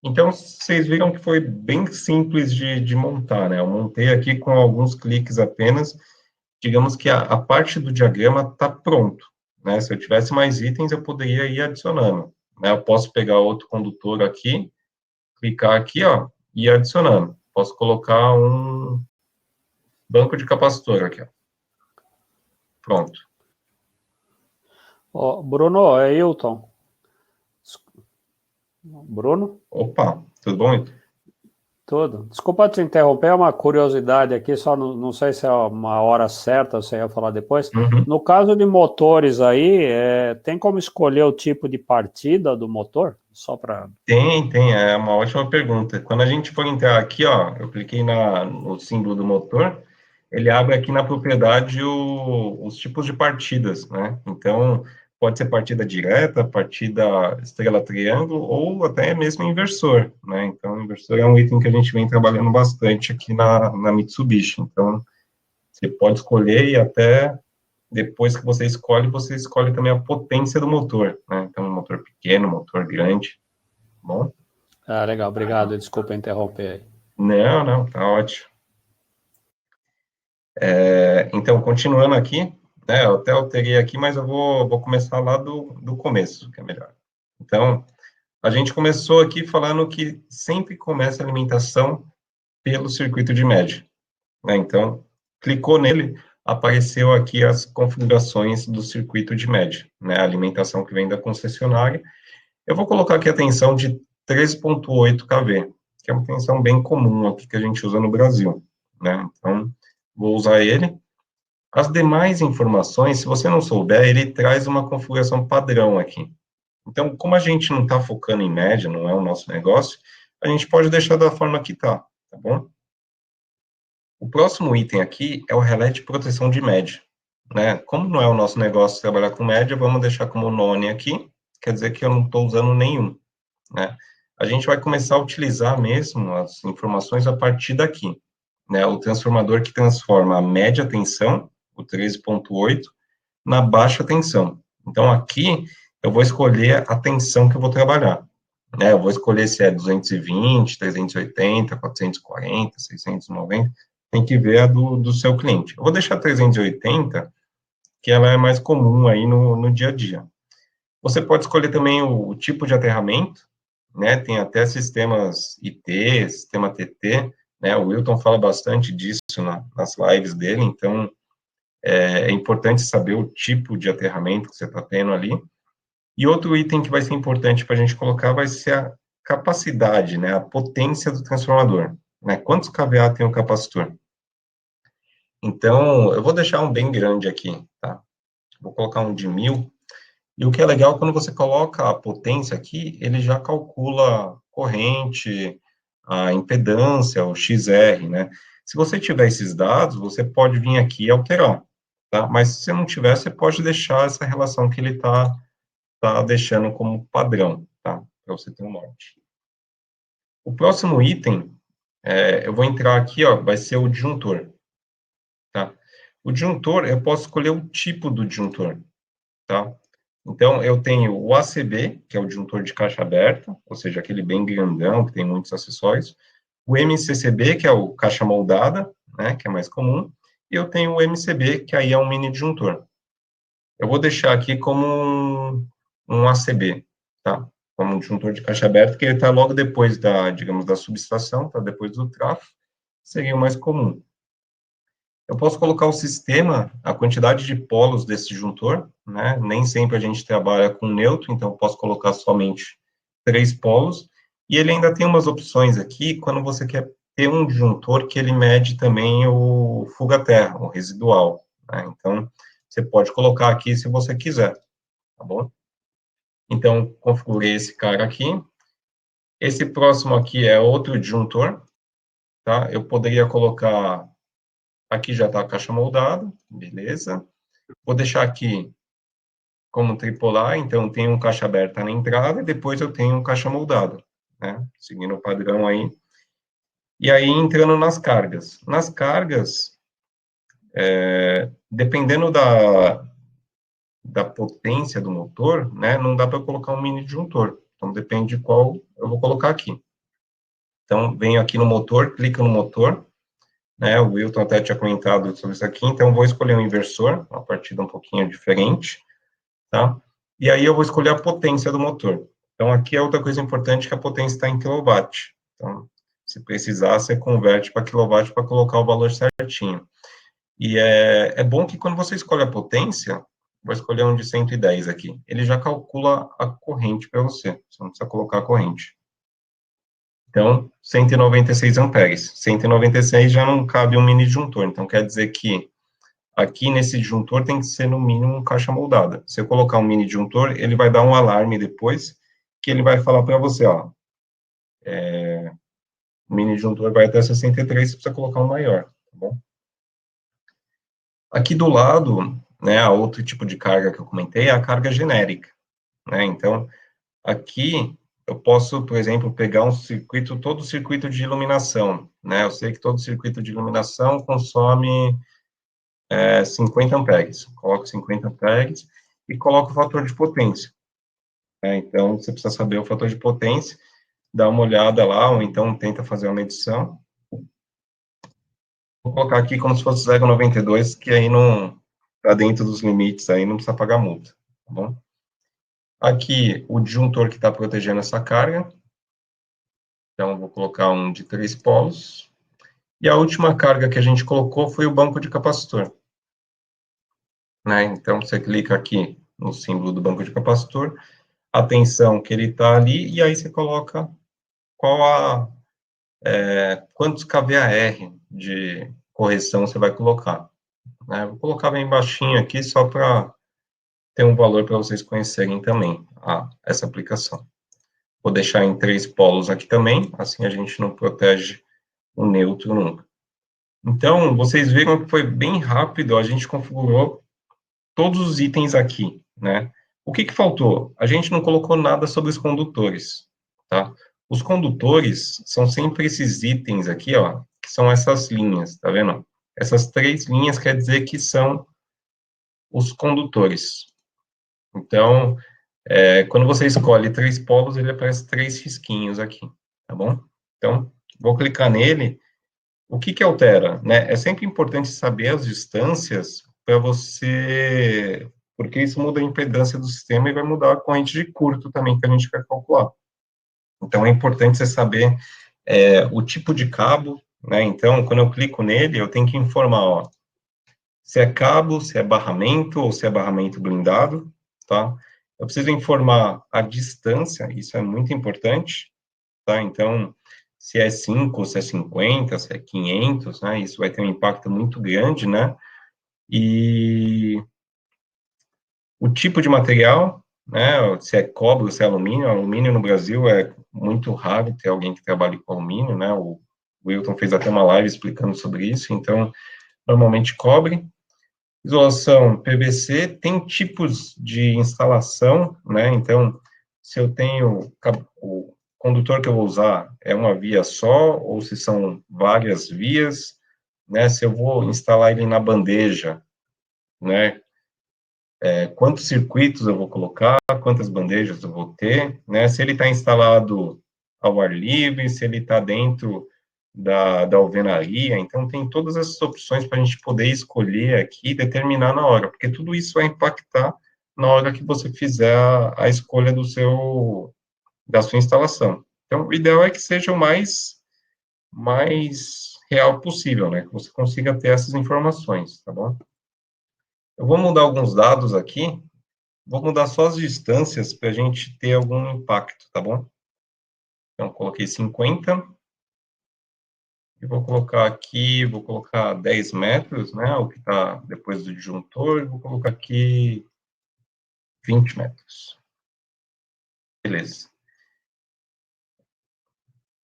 Então, vocês viram que foi bem simples de montar, né? Eu montei aqui com alguns cliques apenas. Digamos que a parte do diagrama está pronto, né? Se eu tivesse mais itens, eu poderia ir adicionando, né? Eu posso pegar outro condutor aqui, clicar aqui, ó, e ir adicionando. Posso colocar um banco de capacitor aqui, ó. Pronto. Ó, Bruno, é Hilton. Bruno? Opa, tudo bom, Hilton? Tudo. Desculpa te interromper, é uma curiosidade aqui, só não sei se é uma hora certa, se eu ia falar depois. Uhum. No caso de motores aí, tem como escolher o tipo de partida do motor? Só para... Tem, é uma ótima pergunta. Quando a gente for entrar aqui, ó, eu cliquei no símbolo do motor, ele abre aqui na propriedade os tipos de partidas, né? Então, pode ser partida direta, partida estrela-triângulo, ou até mesmo inversor, né? Então, inversor é um item que a gente vem trabalhando bastante aqui na Mitsubishi. Então, você pode escolher e até depois que você escolhe também a potência do motor, né? Então, um motor pequeno, motor grande, bom? Ah, legal, obrigado, desculpa interromper aí. Não, tá ótimo. Então, continuando aqui, né, eu até alterei aqui, mas eu vou começar lá do começo, que é melhor. Então, a gente começou aqui falando que sempre começa a alimentação pelo circuito de média, né? Então, clicou nele, apareceu aqui as configurações do circuito de média, né, a alimentação que vem da concessionária. Eu vou colocar aqui a tensão de 13.8 kV, que é uma tensão bem comum aqui que a gente usa no Brasil, né? Então, vou usar ele. As demais informações, se você não souber, ele traz uma configuração padrão aqui. Então, como a gente não está focando em média, não é o nosso negócio, a gente pode deixar da forma que está, tá bom? O próximo item aqui é o relé de proteção de média, né? Como não é o nosso negócio trabalhar com média, vamos deixar como none aqui, quer dizer que eu não estou usando nenhum, né? A gente vai começar a utilizar mesmo as informações a partir daqui, né? O transformador que transforma a média tensão, o 13.8, na baixa tensão. Então, aqui eu vou escolher a tensão que eu vou trabalhar, né? Eu vou escolher se é 220, 380, 440, 690, tem que ver a do seu cliente. Eu vou deixar 380, que ela é mais comum aí no dia a dia. Você pode escolher também o tipo de aterramento, né? Tem até sistemas IT, sistema TT, né? O Wilton fala bastante disso nas lives dele, então é importante saber o tipo de aterramento que você está tendo ali. E outro item que vai ser importante para a gente colocar vai ser a capacidade, né? A potência do transformador, né? Quantos kVA tem o capacitor? Então, eu vou deixar um bem grande aqui, tá? Vou colocar um de 1000. E o que é legal, quando você coloca a potência aqui, ele já calcula corrente, a impedância, o XR, né? Se você tiver esses dados, você pode vir aqui e alterar, tá? Mas se você não tiver, você pode deixar essa relação que ele tá deixando como padrão, tá? Para você ter um norte. O próximo item, eu vou entrar aqui, ó, vai ser o disjuntor, tá? O disjuntor, eu posso escolher o tipo do disjuntor, tá? Então, eu tenho o ACB, que é o disjuntor de caixa aberta, ou seja, aquele bem grandão, que tem muitos acessórios. O MCCB, que é o caixa moldada, né, que é mais comum. E eu tenho o MCB, que aí é um mini disjuntor. Eu vou deixar aqui como um ACB, tá? Como um disjuntor de caixa aberta, que ele está logo depois digamos, da subestação, tá depois do trafo, seria o mais comum. Eu posso colocar o sistema, a quantidade de polos desse disjuntor, né? Nem sempre a gente trabalha com neutro, então eu posso colocar somente 3 polos. E ele ainda tem umas opções aqui, quando você quer ter um disjuntor que ele mede também o fuga-terra, o residual, né? Então, você pode colocar aqui se você quiser, tá bom? Então, configurei esse cara aqui. Esse próximo aqui é outro disjuntor, tá? Eu poderia colocar. Aqui já está a caixa moldada, beleza. Vou deixar aqui como tripolar, então tem um caixa aberta na entrada e depois eu tenho um caixa moldado, né? Seguindo o padrão aí. E aí, entrando nas cargas. Nas cargas, dependendo da potência do motor, né, não dá para colocar um mini disjuntor. Então, depende de qual eu vou colocar aqui. Então, venho aqui no motor, clico no motor, né, o Wilton até tinha comentado sobre isso aqui, então vou escolher um inversor, uma partida um pouquinho diferente, tá? E aí eu vou escolher a potência do motor. Então, aqui é outra coisa importante, que a potência está em quilowatt. Então, se precisar, você converte para quilowatt para colocar o valor certinho. E é bom que quando você escolhe a potência, vou escolher um de 110 aqui, ele já calcula a corrente para você, você não precisa colocar a corrente. Então, 196 amperes. 196 já não cabe um mini disjuntor, então quer dizer que aqui nesse disjuntor tem que ser no mínimo caixa moldada. Se eu colocar um mini disjuntor, ele vai dar um alarme depois, que ele vai falar para você, ó, o mini disjuntor vai até 63, você precisa colocar um maior, tá bom? Aqui do lado, né, a outro tipo de carga que eu comentei é a carga genérica, né? Então, aqui eu posso, por exemplo, pegar um circuito, todo o circuito de iluminação, né? Eu sei que todo circuito de iluminação consome 50 amperes. Coloco 50 amperes e coloco o fator de potência, né? Então, você precisa saber o fator de potência, dá uma olhada lá, ou então tenta fazer uma medição. Vou colocar aqui como se fosse 0,92, que aí não está dentro dos limites, aí não precisa pagar multa, tá bom? Aqui, o disjuntor que está protegendo essa carga. Então, vou colocar um de 3 polos. E a última carga que a gente colocou foi o banco de capacitor, né? Então, você clica aqui no símbolo do banco de capacitor, a tensão que ele está ali, e aí você coloca quantos kVAR de correção você vai colocar, né? Vou colocar bem baixinho aqui, só para ter um valor para vocês conhecerem também essa aplicação. Vou deixar em 3 polos aqui também, assim a gente não protege o neutro nunca. Então, vocês viram que foi bem rápido, a gente configurou todos os itens aqui, né? O que faltou? A gente não colocou nada sobre os condutores, tá? Os condutores são sempre esses itens aqui, ó, que são essas linhas, tá vendo? Essas 3 linhas quer dizer que são os condutores. Então, Quando você escolhe 3 polos, ele aparece 3 risquinhos aqui, tá bom? Então, vou clicar nele. O que altera, né? É sempre importante saber as distâncias para você, porque isso muda a impedância do sistema e vai mudar a corrente de curto também que a gente quer calcular. Então, é importante você saber o tipo de cabo, né? Então, quando eu clico nele, eu tenho que informar, ó, se é cabo, se é barramento ou se é barramento blindado, tá? Eu preciso informar a distância, isso é muito importante, tá? Então, se é 5, se é 50, se é 500, né? Isso vai ter um impacto muito grande, né? E o tipo de material, né? Se é cobre ou se é alumínio. Alumínio no Brasil é muito raro ter alguém que trabalhe com alumínio, né? O Wilton fez até uma live explicando sobre isso. Então, normalmente cobre. Isolação PVC tem tipos de instalação, né? Então, se eu tenho o condutor que eu vou usar é uma via só ou se são várias vias, né? Se eu vou instalar ele na bandeja, né? Quantos circuitos eu vou colocar, quantas bandejas eu vou ter, né? Se ele está instalado ao ar livre, se ele está dentro da alvenaria, então tem todas essas opções para a gente poder escolher aqui e determinar na hora, porque tudo isso vai impactar na hora que você fizer a escolha da sua instalação. Então, o ideal é que seja o mais real possível, né? Que você consiga ter essas informações, tá bom? Eu vou mudar alguns dados aqui, vou mudar só as distâncias para a gente ter algum impacto, tá bom? Então, coloquei 50, e vou colocar aqui, vou colocar 10 metros, né, o que está depois do disjuntor, e vou colocar aqui 20 metros. Beleza.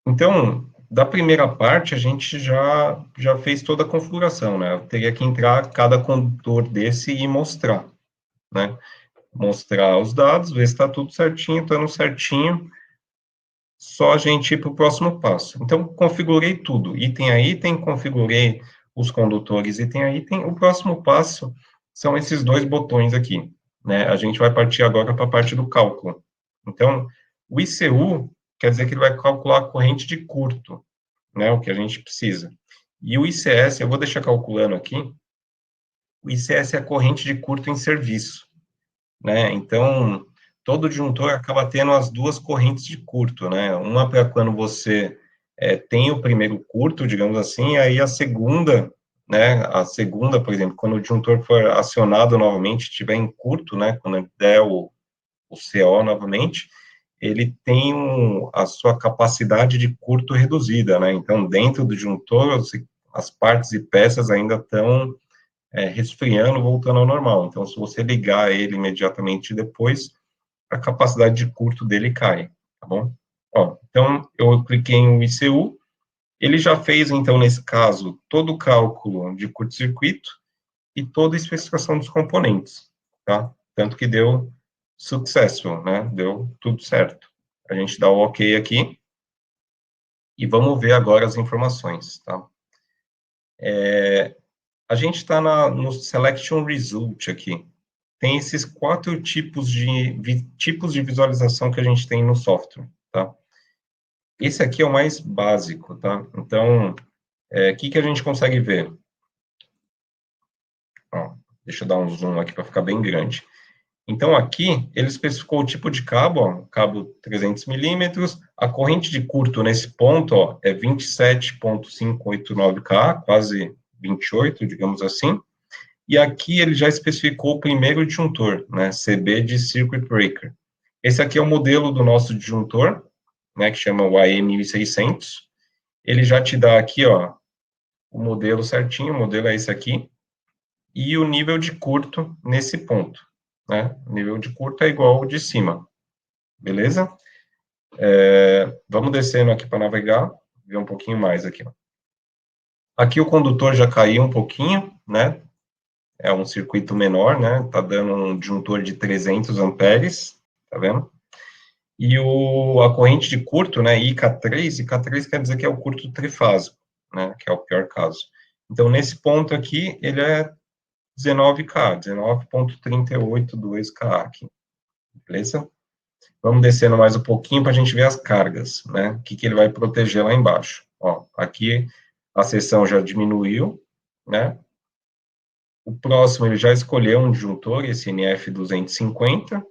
Então, da primeira parte, a gente já fez toda a configuração, né? Eu teria que entrar cada condutor desse e mostrar, né? Mostrar os dados, ver se está tudo certinho, estando certinho, só a gente ir para o próximo passo. Então, configurei tudo, item a item, configurei os condutores item a item. O próximo passo são esses dois botões aqui, né? A gente vai partir agora para a parte do cálculo. Então, o ICU quer dizer que ele vai calcular a corrente de curto, né? O que a gente precisa. E o ICS, eu vou deixar calculando aqui, o ICS é a corrente de curto em serviço, né? Então, todo disjuntor acaba tendo as duas correntes de curto, né? Uma para quando você tem o primeiro curto, digamos assim, aí a segunda, né? A segunda, por exemplo, quando o disjuntor for acionado novamente, estiver em curto, né? Quando der o CO novamente, ele tem a sua capacidade de curto reduzida, né? Então, dentro do disjuntor, as partes e peças ainda estão resfriando, voltando ao normal. Então, se você ligar ele imediatamente depois, a capacidade de curto dele cai, tá bom? Ó, então, eu cliquei em ICU, ele já fez, então, nesse caso, todo o cálculo de curto-circuito e toda a especificação dos componentes, tá? Tanto que deu successful, né? Deu tudo certo. A gente dá o OK aqui e vamos ver agora as informações, tá? A gente está no Selection Result aqui. Tem esses 4 tipos de visualização que a gente tem no software, tá? Esse aqui é o mais básico, tá? Então, o que a gente consegue ver? Ó, deixa eu dar um zoom aqui para ficar bem grande. Então, aqui, ele especificou o tipo de cabo, ó, cabo 300 milímetros, a corrente de curto nesse ponto, ó, é 27,589K, quase 28, digamos assim, e aqui ele já especificou o primeiro disjuntor, né, CB de Circuit Breaker. Esse aqui é o modelo do nosso disjuntor, né, que chama o AM1600. Ele já te dá aqui, ó, o modelo certinho, o modelo é esse aqui, e o nível de curto nesse ponto, né? O nível de curto é igual ao de cima, beleza? Vamos descendo aqui para navegar, ver um pouquinho mais aqui, ó. Aqui o condutor já caiu um pouquinho, né? É um circuito menor, né? Tá dando um disjuntor de 300 amperes, tá vendo? E a corrente de curto, né, IK3 quer dizer que é o curto trifásico, né, que é o pior caso. Então, nesse ponto aqui, ele é 19K, 19,382K aqui, beleza? Vamos descendo mais um pouquinho para a gente ver as cargas, né? O que ele vai proteger lá embaixo. Ó, aqui a seção já diminuiu, né? O próximo ele já escolheu um disjuntor, esse NF250,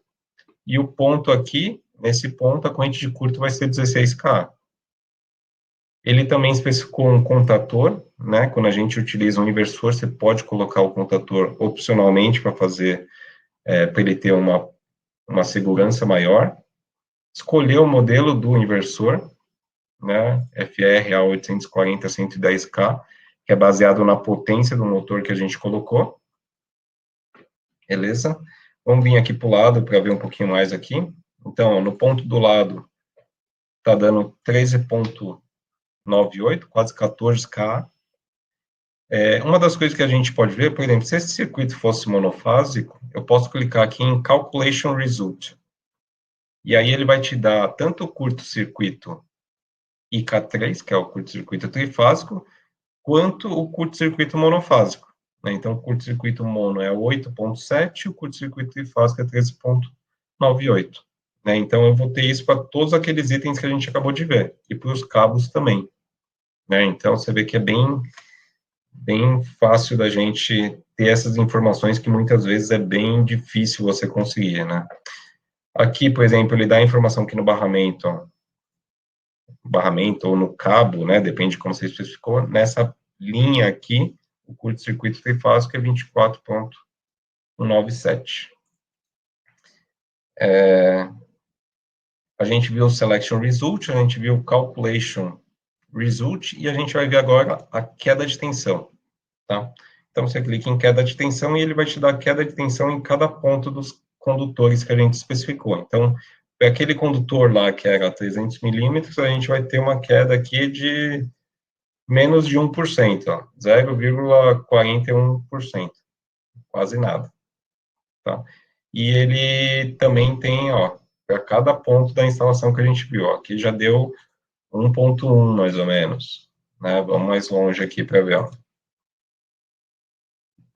e o ponto aqui, nesse ponto, a corrente de curto vai ser 16K. Ele também especificou um contator, né? Quando a gente utiliza um inversor, você pode colocar o contator opcionalmente para fazer, para ele ter uma segurança maior. Escolheu o modelo do inversor, né? FR A840-110K, que é baseado na potência do motor que a gente colocou. Beleza? Vamos vir aqui para o lado para ver um pouquinho mais aqui. Então, no ponto do lado, está dando 13,98, quase 14K. Uma das coisas que a gente pode ver, por exemplo, se esse circuito fosse monofásico, eu posso clicar aqui em Calculation Result. E aí ele vai te dar tanto o curto-circuito IK3, que é o curto-circuito trifásico, quanto o curto-circuito monofásico. Né? Então, o curto-circuito mono é 8,7, o curto-circuito trifásico é 13,98. Né? Então, eu vou ter isso para todos aqueles itens que a gente acabou de ver, e para os cabos também. Né? Então, você vê que é bem fácil da gente ter essas informações que muitas vezes é bem difícil você conseguir, né? Aqui, por exemplo, ele dá a informação que no barramento ou no cabo, né, depende de como você especificou, nessa linha aqui, o curto-circuito trifásico é 24,197. A gente viu o Selection Result, a gente viu o Calculation Result, e a gente vai ver agora a queda de tensão, tá? Então, você clica em queda de tensão e ele vai te dar queda de tensão em cada ponto dos condutores que a gente especificou. Então, aquele condutor lá que era 300 milímetros, a gente vai ter uma queda aqui de menos de 1%, ó, 0,41%, quase nada, tá? E ele também tem, ó, para cada ponto da instalação que a gente viu, ó, aqui já deu 1,1 mais ou menos, né? Vamos mais longe aqui para ver, ó.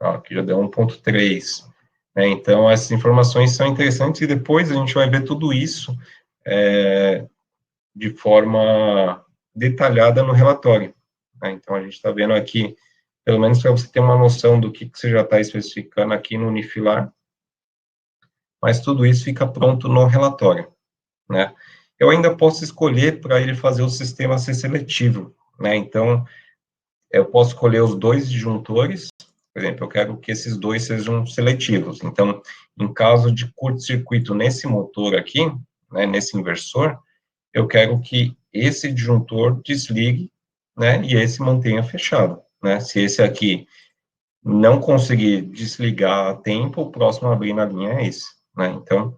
Aqui já deu 1,3. Né? Então, essas informações são interessantes e depois a gente vai ver tudo isso de forma detalhada no relatório. Né? Então, a gente está vendo aqui, pelo menos para você ter uma noção do que você já está especificando aqui no Unifilar, mas tudo isso fica pronto no relatório. Né? Eu ainda posso escolher para ele fazer o sistema ser seletivo. Né? Então, eu posso escolher os dois disjuntores. Por exemplo, eu quero que esses dois sejam seletivos. Então, em caso de curto-circuito nesse motor aqui, né, nesse inversor, eu quero que esse disjuntor desligue, né, e esse mantenha fechado. Né? Se esse aqui não conseguir desligar a tempo, o próximo a abrir na linha é esse. Né? Então,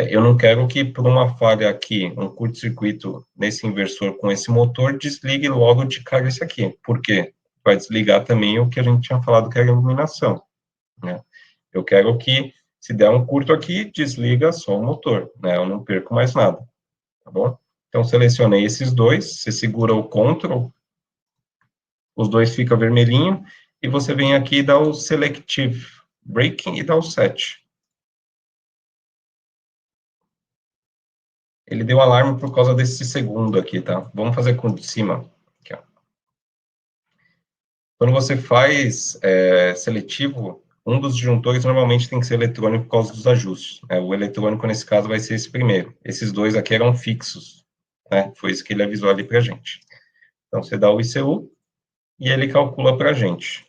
eu não quero que, por uma falha aqui, um curto-circuito nesse inversor com esse motor, desligue logo de cara esse aqui. Por quê? Vai desligar também o que a gente tinha falado que era a iluminação. Né? Eu quero que, se der um curto aqui, desliga só o motor, né? Eu não perco mais nada, tá bom? Então, selecionei esses dois, você segura o Ctrl, os dois ficam vermelhinho, e você vem aqui e dá o Selective Braking e dá o Set. Ele deu alarme por causa desse segundo aqui, tá? Vamos fazer com o de cima. Aqui, ó. Quando você faz seletivo, um dos disjuntores normalmente tem que ser eletrônico por causa dos ajustes. Né? O eletrônico, nesse caso, vai ser esse primeiro. Esses dois aqui eram fixos. Né? Foi isso que ele avisou ali pra gente. Então, você dá o ICU e ele calcula pra gente.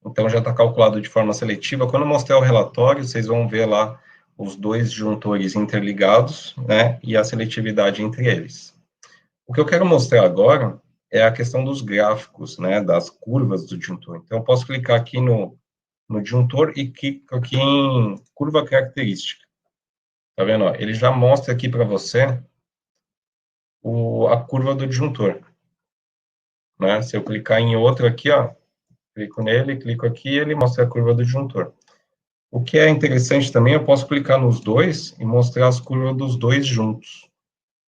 Então, já está calculado de forma seletiva. Quando eu mostrar o relatório, vocês vão ver lá os dois disjuntores interligados, né, e a seletividade entre eles. O que eu quero mostrar agora é a questão dos gráficos, né, das curvas do disjuntor. Então, eu posso clicar aqui no disjuntor e clico aqui em curva característica. Tá vendo? Ó? Ele já mostra aqui para você a curva do disjuntor. Né? Se eu clicar em outro aqui, ó, clico nele, clico aqui, ele mostra a curva do disjuntor. O que é interessante também, eu posso clicar nos dois e mostrar as curvas dos dois juntos.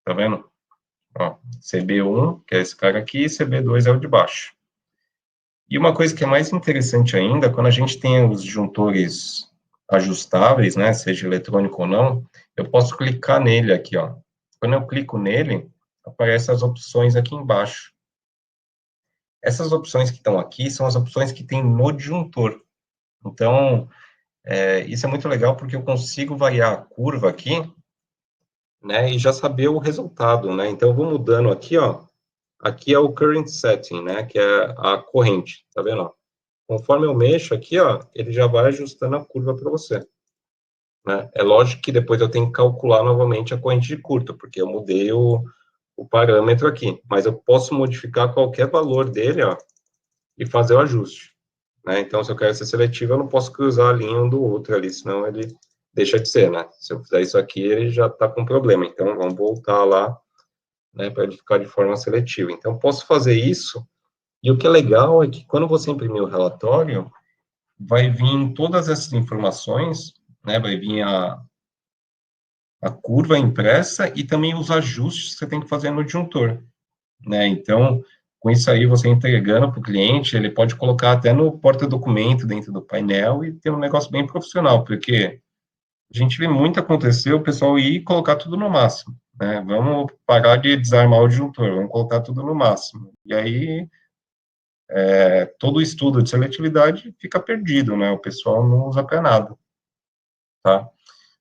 Tá vendo? Ó, CB1, que é esse cara aqui, e CB2 é o de baixo. E uma coisa que é mais interessante ainda, quando a gente tem os disjuntores ajustáveis, né, seja eletrônico ou não, eu posso clicar nele aqui, ó. Quando eu clico nele, aparecem as opções aqui embaixo. Essas opções que estão aqui são as opções que tem no disjuntor. Então, isso é muito legal porque eu consigo variar a curva aqui, né, e já saber o resultado, né? Então, eu vou mudando aqui, ó. Aqui é o current setting, né, que é a corrente, tá vendo? Ó? Conforme eu mexo aqui, ó, ele já vai ajustando a curva para você. Né? É lógico que depois eu tenho que calcular novamente a corrente de curto, porque eu mudei o parâmetro aqui. Mas eu posso modificar qualquer valor dele, ó, e fazer o ajuste. Né? Então, se eu quero ser seletivo, eu não posso cruzar a linha um do outro ali, senão ele deixa de ser, né? Se eu fizer isso aqui, ele já está com problema. Então, vamos voltar lá, né, para ele ficar de forma seletiva. Então, posso fazer isso, e o que é legal é que quando você imprimir o relatório, vai vir todas essas informações, né, vai vir a curva impressa e também os ajustes que você tem que fazer no disjuntor, né, então, com isso aí, você entregando para o cliente, ele pode colocar até no porta-documento dentro do painel e ter um negócio bem profissional, porque a gente vê muito acontecer o pessoal ir e colocar tudo no máximo, né, vamos parar de desarmar o disjuntor, vamos colocar tudo no máximo, e aí todo o estudo de seletividade fica perdido, né, o pessoal não usa para nada, tá?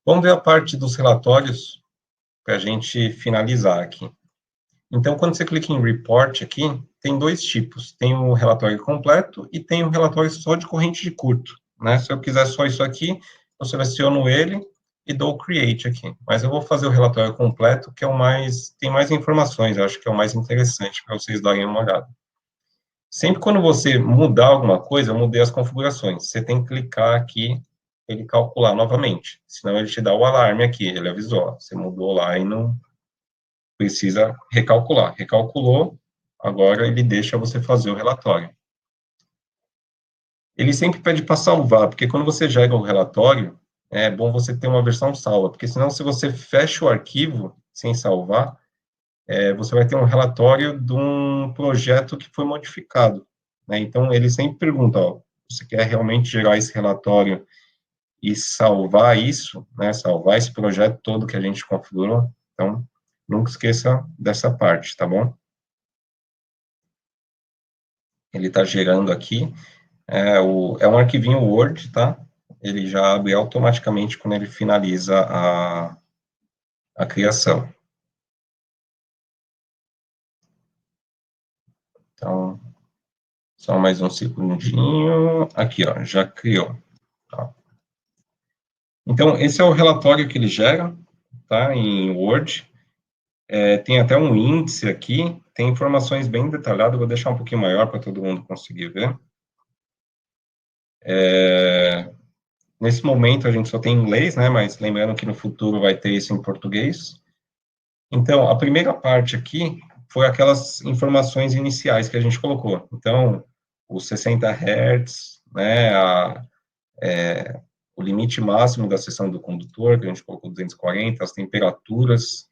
Vamos ver a parte dos relatórios para a gente finalizar aqui. Então, quando você clica em Report aqui, tem dois tipos. Tem o relatório completo e tem o relatório só de corrente de curto. Né? Se eu quiser só isso aqui, eu seleciono ele e dou o Create aqui. Mas eu vou fazer o relatório completo, que é o mais, tem mais informações, eu acho que é o mais interessante para vocês darem uma olhada. Sempre quando você mudar alguma coisa, eu mudei as configurações. Você tem que clicar aqui ele calcular novamente. Senão ele te dá o alarme aqui, ele avisou, ó, você mudou lá e não precisa recalcular. Recalculou, agora ele deixa você fazer o relatório. Ele sempre pede para salvar, porque quando você gera o relatório, é bom você ter uma versão salva, porque senão se você fecha o arquivo sem salvar, você vai ter um relatório de um projeto que foi modificado. Né? Então, ele sempre pergunta, ó, você quer realmente gerar esse relatório e salvar isso, né, salvar esse projeto todo que a gente configurou? Então, nunca esqueça dessa parte, tá bom? Ele está gerando aqui, é um arquivinho Word, tá? Ele já abre automaticamente quando ele finaliza a criação. Então, só mais um segundinho. Aqui, ó, já criou. Tá? Então, esse é o relatório que ele gera, tá? Em Word. Tem até um índice aqui, tem informações bem detalhadas, vou deixar um pouquinho maior para todo mundo conseguir ver. Nesse momento a gente só tem inglês, né? Mas lembrando que no futuro vai ter isso em português. Então, a primeira parte aqui foi aquelas informações iniciais que a gente colocou. Então, os 60 Hz, né, o limite máximo da seção do condutor, que a gente colocou 240, as temperaturas,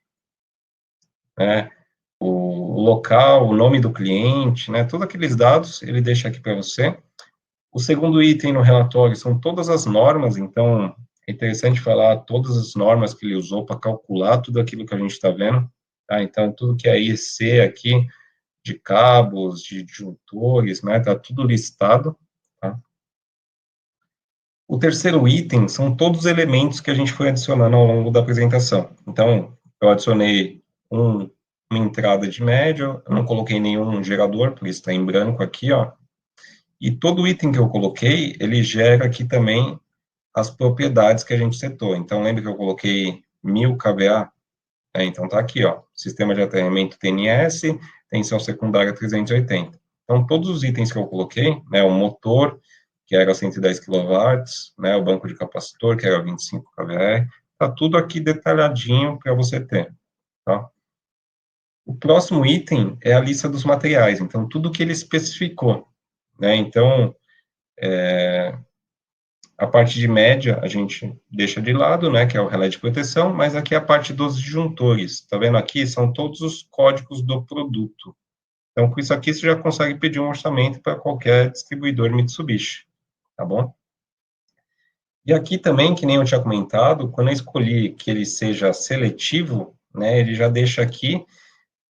né, o local, o nome do cliente, né, todos aqueles dados ele deixa aqui para você. O segundo item no relatório são todas as normas, então é interessante falar todas as normas que ele usou para calcular tudo aquilo que a gente está vendo. Tá? Então, tudo que é IEC aqui, de cabos, de disjuntores, né, está tudo listado. Tá? O terceiro item são todos os elementos que a gente foi adicionando ao longo da apresentação. Então, eu adicionei uma entrada de média, eu não coloquei nenhum gerador, por isso está em branco aqui, ó. E todo item que eu coloquei, ele gera aqui também as propriedades que a gente setou. Então, lembra que eu coloquei 1000 kVA? Então, tá aqui, ó, sistema de aterramento TNS, tensão secundária 380. Então, todos os itens que eu coloquei, né, o motor, que era 110 kW, né, o banco de capacitor, que era 25 kVA, tá tudo aqui detalhadinho para você ter, tá? O próximo item é a lista dos materiais, então, tudo que ele especificou, né, então, a parte de média a gente deixa de lado, né, que é o relé de proteção, mas aqui é a parte dos disjuntores, tá vendo aqui? São todos os códigos do produto, Então, com isso aqui, você já consegue pedir um orçamento para qualquer distribuidor Mitsubishi, tá bom? E aqui também, que nem eu tinha comentado, quando eu escolhi que ele seja seletivo, né, ele já deixa aqui,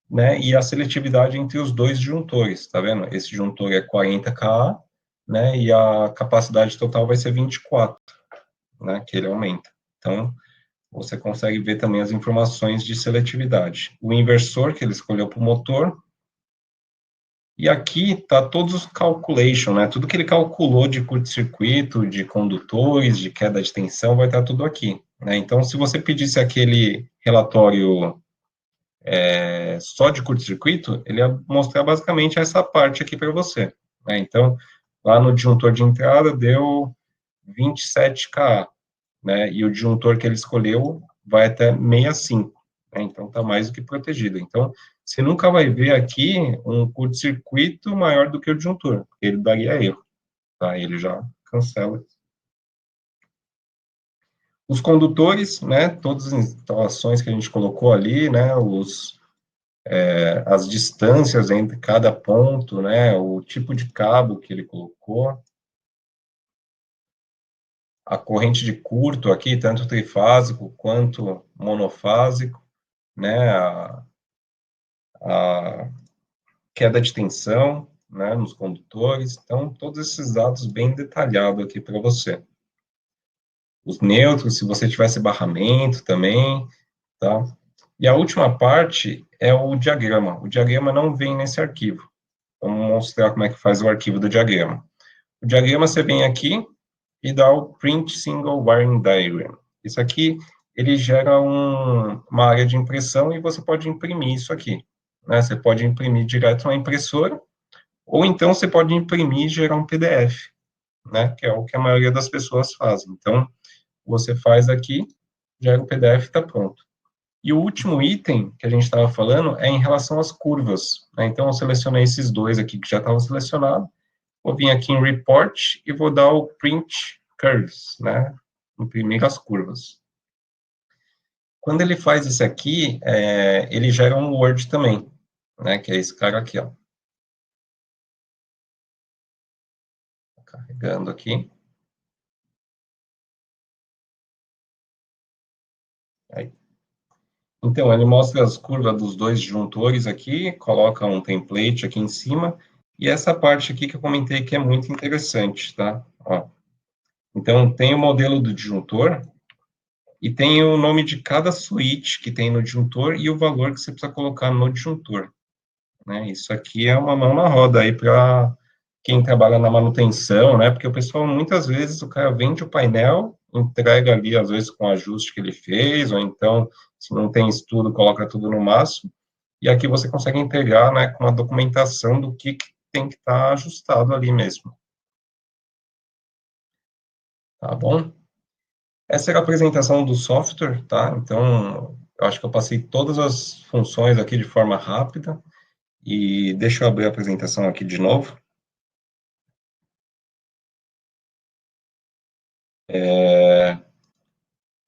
né, e a seletividade entre os dois juntores, tá vendo? Esse juntor é 40 kA, né, e a capacidade total vai ser 24, né, que ele aumenta. Então, você consegue ver também as informações de seletividade. O inversor que ele escolheu para o motor, e aqui está todos os calculation, né? Tudo que ele calculou de curto-circuito, de condutores, de queda de tensão, vai estar tudo aqui, né? Então, se você pedisse aquele relatório só de curto-circuito, ele ia mostrar basicamente essa parte aqui para você, né? Então, lá no disjuntor de entrada deu 27 kA, né? E o disjuntor que ele escolheu vai até 65, né? Então, está mais do que protegido. Então, você nunca vai ver aqui um curto-circuito maior do que o disjuntor, porque ele daria erro, tá? Ele já cancela. Os condutores, né? Todas as instalações que a gente colocou ali, né? As distâncias entre cada ponto, né? O tipo de cabo que ele colocou. A corrente de curto aqui, tanto trifásico quanto monofásico, né? A queda de tensão, né, nos condutores. Então, todos esses dados bem detalhados aqui para você. Os nêutrons, se você tivesse barramento também, tá? E a última parte é o diagrama. O diagrama não vem nesse arquivo. Vamos mostrar como é que faz o arquivo do diagrama. O diagrama você vem aqui e dá o Print Single Wiring Diagram. Isso aqui, ele gera uma área de impressão e você pode imprimir isso aqui, né? Você pode imprimir direto na impressora, ou então você pode imprimir e gerar um PDF, né? Que é o que a maioria das pessoas fazem. Então, você faz aqui, gera o PDF e está pronto. E o último item que a gente estava falando é em relação às curvas, né? Então, eu selecionei esses dois aqui que já estavam selecionados. Vou vir aqui em Report e vou dar o Print Curves, né? Imprimir as curvas. Quando ele faz isso aqui, ele gera um Word também, né? Que é esse cara aqui, ó. Carregando aqui. Aí. Então, ele mostra as curvas dos dois juntores aqui, coloca um template aqui em cima, e essa parte aqui que eu comentei que é muito interessante, tá? Ó. Então, tem o modelo do disjuntor, e tem o nome de cada switch que tem no disjuntor e o valor que você precisa colocar no disjuntor, né? Isso aqui é uma mão na roda aí para quem trabalha na manutenção, né? Porque o pessoal, muitas vezes, o cara vende o painel, entrega ali, às vezes, com o ajuste que ele fez, ou então, se não tem estudo, coloca tudo no máximo, e aqui você consegue entregar, né, com uma documentação do que tem que estar ajustado ali mesmo. Tá bom? Essa era a apresentação do software, tá? Então, eu acho que eu passei todas as funções aqui de forma rápida, e deixa eu abrir a apresentação aqui de novo.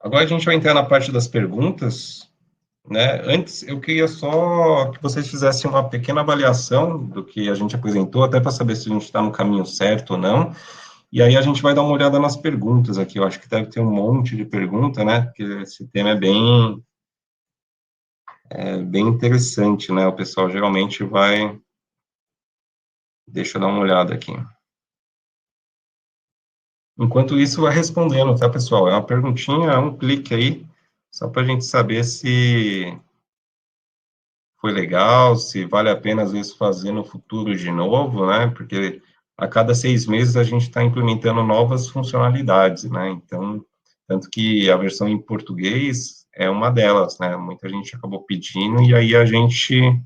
Agora a gente vai entrar na parte das perguntas, né? Antes, eu queria só que vocês fizessem uma pequena avaliação do que a gente apresentou, até para saber se a gente está no caminho certo ou não. E aí a gente vai dar uma olhada nas perguntas aqui. Eu acho que deve ter um monte de pergunta, né? Porque esse tema é bem interessante, né? O pessoal geralmente vai... Deixa eu dar uma olhada aqui. Enquanto isso, vai respondendo, tá, pessoal? É uma perguntinha, é um clique aí, só para a gente saber se foi legal, se vale a pena, às vezes, fazer no futuro de novo, né? Porque a cada 6 meses a gente está implementando novas funcionalidades, né? Então, tanto que a versão em português é uma delas, né? Muita gente acabou pedindo e aí a gente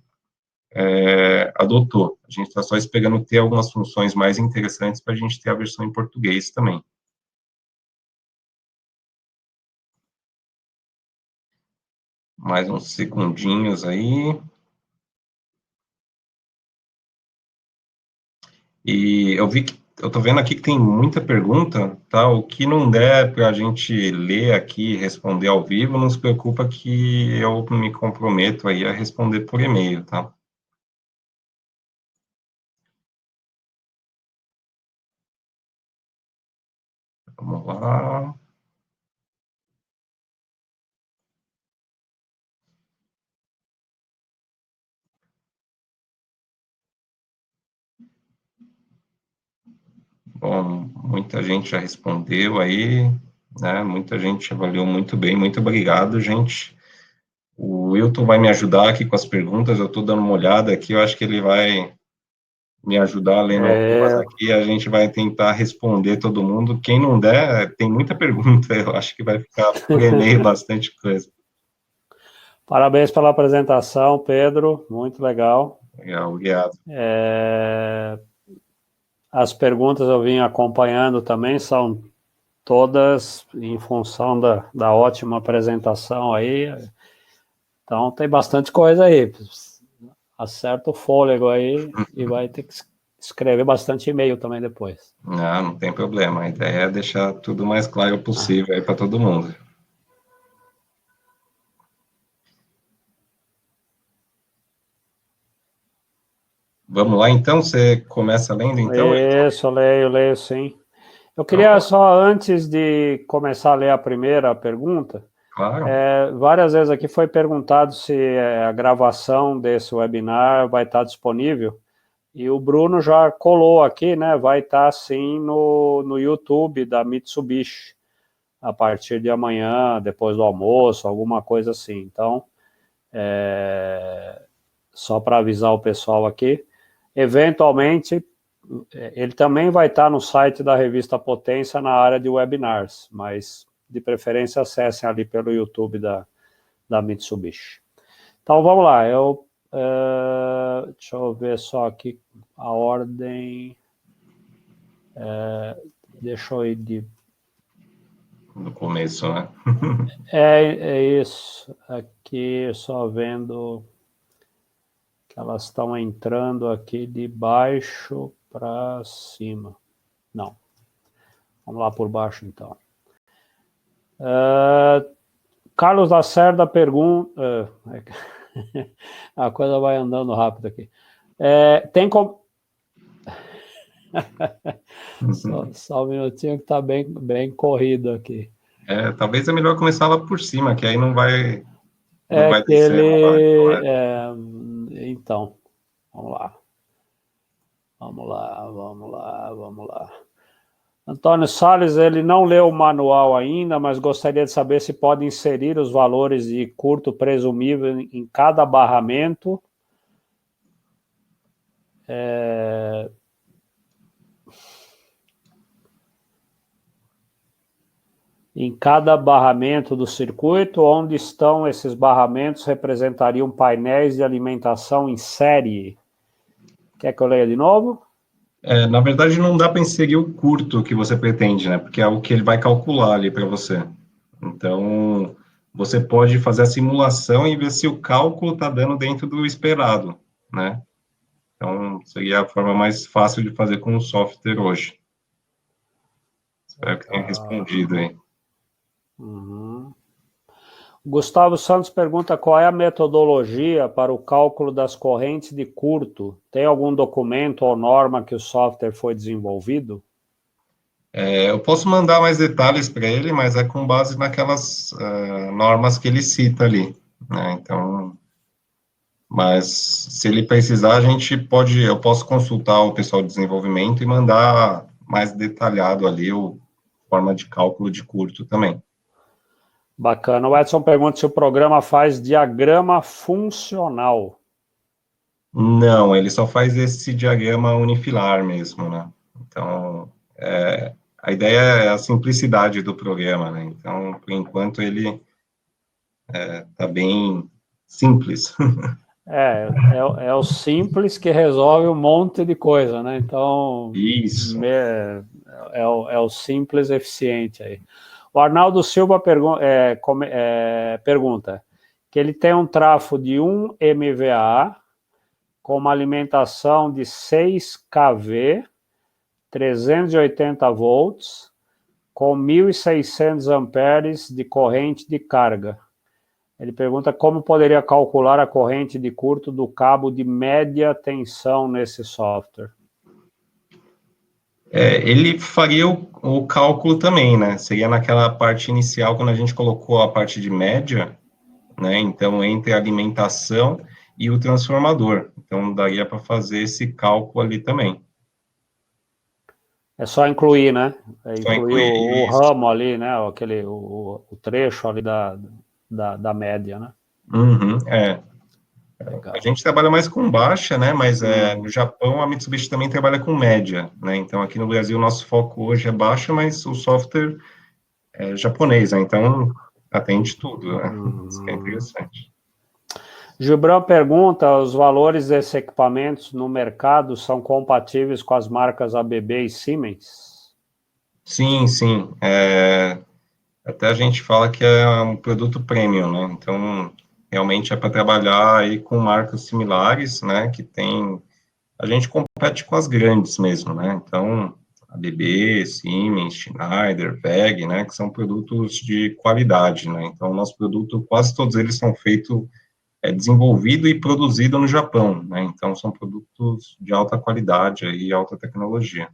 adotou. A gente está só esperando ter algumas funções mais interessantes para a gente ter a versão em português também. Mais uns segundinhos aí. E eu tô vendo aqui que tem muita pergunta, tá? O que não der para a gente ler aqui e responder ao vivo, não se preocupa que eu me comprometo aí a responder por e-mail, tá? Vamos lá. Bom, muita gente já respondeu aí, né? Muita gente avaliou muito bem. Muito obrigado, gente. O Wilton vai me ajudar aqui com as perguntas. Eu estou dando uma olhada aqui. Eu acho que ele vai me ajudar lendo algumas aqui. A gente vai tentar responder todo mundo. Quem não der, tem muita pergunta. Eu acho que vai ficar por e-mail bastante coisa. Parabéns pela apresentação, Pedro. Muito legal. Legal, obrigado. As perguntas eu vim acompanhando também, são todas em função da ótima apresentação aí. Então tem bastante coisa aí. Acerta o fôlego aí e vai ter que escrever bastante e-mail também depois. Não tem problema. A ideia é deixar tudo o mais claro possível aí para todo mundo. Vamos lá, então? Você começa lendo, então? Isso, leio sim. Eu queria só, antes de começar a ler a primeira pergunta, Claro. Várias vezes aqui foi perguntado se a gravação desse webinar vai estar disponível, e o Bruno já colou aqui, né? Vai estar sim no YouTube da Mitsubishi, a partir de amanhã, depois do almoço, alguma coisa assim. Então, só para avisar o pessoal aqui, eventualmente, ele também vai estar no site da Revista Potência na área de webinars, mas de preferência acessem ali pelo YouTube da Mitsubishi. Então vamos lá, deixa eu ver só aqui a ordem, deixa eu ir de... No começo, né? É isso, aqui só vendo que elas estão entrando aqui de baixo para cima. Não, vamos lá por baixo então. Carlos Lacerda pergunta... a coisa vai andando rápido aqui. Tem como... só um minutinho que está bem corrido aqui. Talvez é melhor começar lá por cima, que aí não vai que descer ele... então, vamos lá. Antônio Salles, ele não leu o manual ainda, mas gostaria de saber se pode inserir os valores de curto presumível em cada barramento. Em cada barramento do circuito, onde estão esses barramentos, representariam painéis de alimentação em série. Quer que eu leia de novo? Na verdade, não dá para inserir o curto que você pretende, né? Porque é o que ele vai calcular ali para você. Então, você pode fazer a simulação e ver se o cálculo está dando dentro do esperado, né? Então, seria a forma mais fácil de fazer com o software hoje. Espero que tenha respondido aí. Uhum. Gustavo Santos pergunta qual é a metodologia para o cálculo das correntes de curto. Tem algum documento ou norma que o software foi desenvolvido? Eu posso mandar mais detalhes para ele, mas é com base naquelas normas que ele cita ali, né? Então, mas se ele precisar, eu posso consultar o pessoal de desenvolvimento e mandar mais detalhado ali a forma de cálculo de curto também. Bacana. O Edson pergunta se o programa faz diagrama funcional. Não, ele só faz esse diagrama unifilar mesmo, né? Então, a ideia é a simplicidade do programa, né? Então, por enquanto, ele está bem simples. É o simples que resolve um monte de coisa, né? Então, Isso. É o simples eficiente aí. O Arnaldo Silva pergunta que ele tem um trafo de 1 MVA com uma alimentação de 6 kV, 380 volts, com 1.600 amperes de corrente de carga. Ele pergunta como poderia calcular a corrente de curto do cabo de média tensão nesse software. Ele faria o cálculo também, né? Seria naquela parte inicial, quando a gente colocou a parte de média, né? Então, entre a alimentação e o transformador. Então, daria para fazer esse cálculo ali também. É só incluir, né? Só Incluir incluir o isso. ramo ali, né? O trecho ali da média, né? Uhum, A Legal. gente trabalha mais com baixa, né? Mas no Japão a Mitsubishi também trabalha com média, né? Então, aqui no Brasil, o nosso foco hoje é baixa, mas o software é japonês, né? Então, atende tudo, né? Isso que é interessante. Gilbrão pergunta, os valores desses equipamentos no mercado são compatíveis com as marcas ABB e Siemens? Sim, sim. Até a gente fala que é um produto premium, né? Então, realmente é para trabalhar aí com marcas similares, né? Que tem... A gente compete com as grandes mesmo, né? Então, ABB, Siemens, Schneider, WEG, né? Que são produtos de qualidade, né? Então, o nosso produto, quase todos eles são feitos, desenvolvido e produzido no Japão, né? Então, são produtos de alta qualidade e alta tecnologia.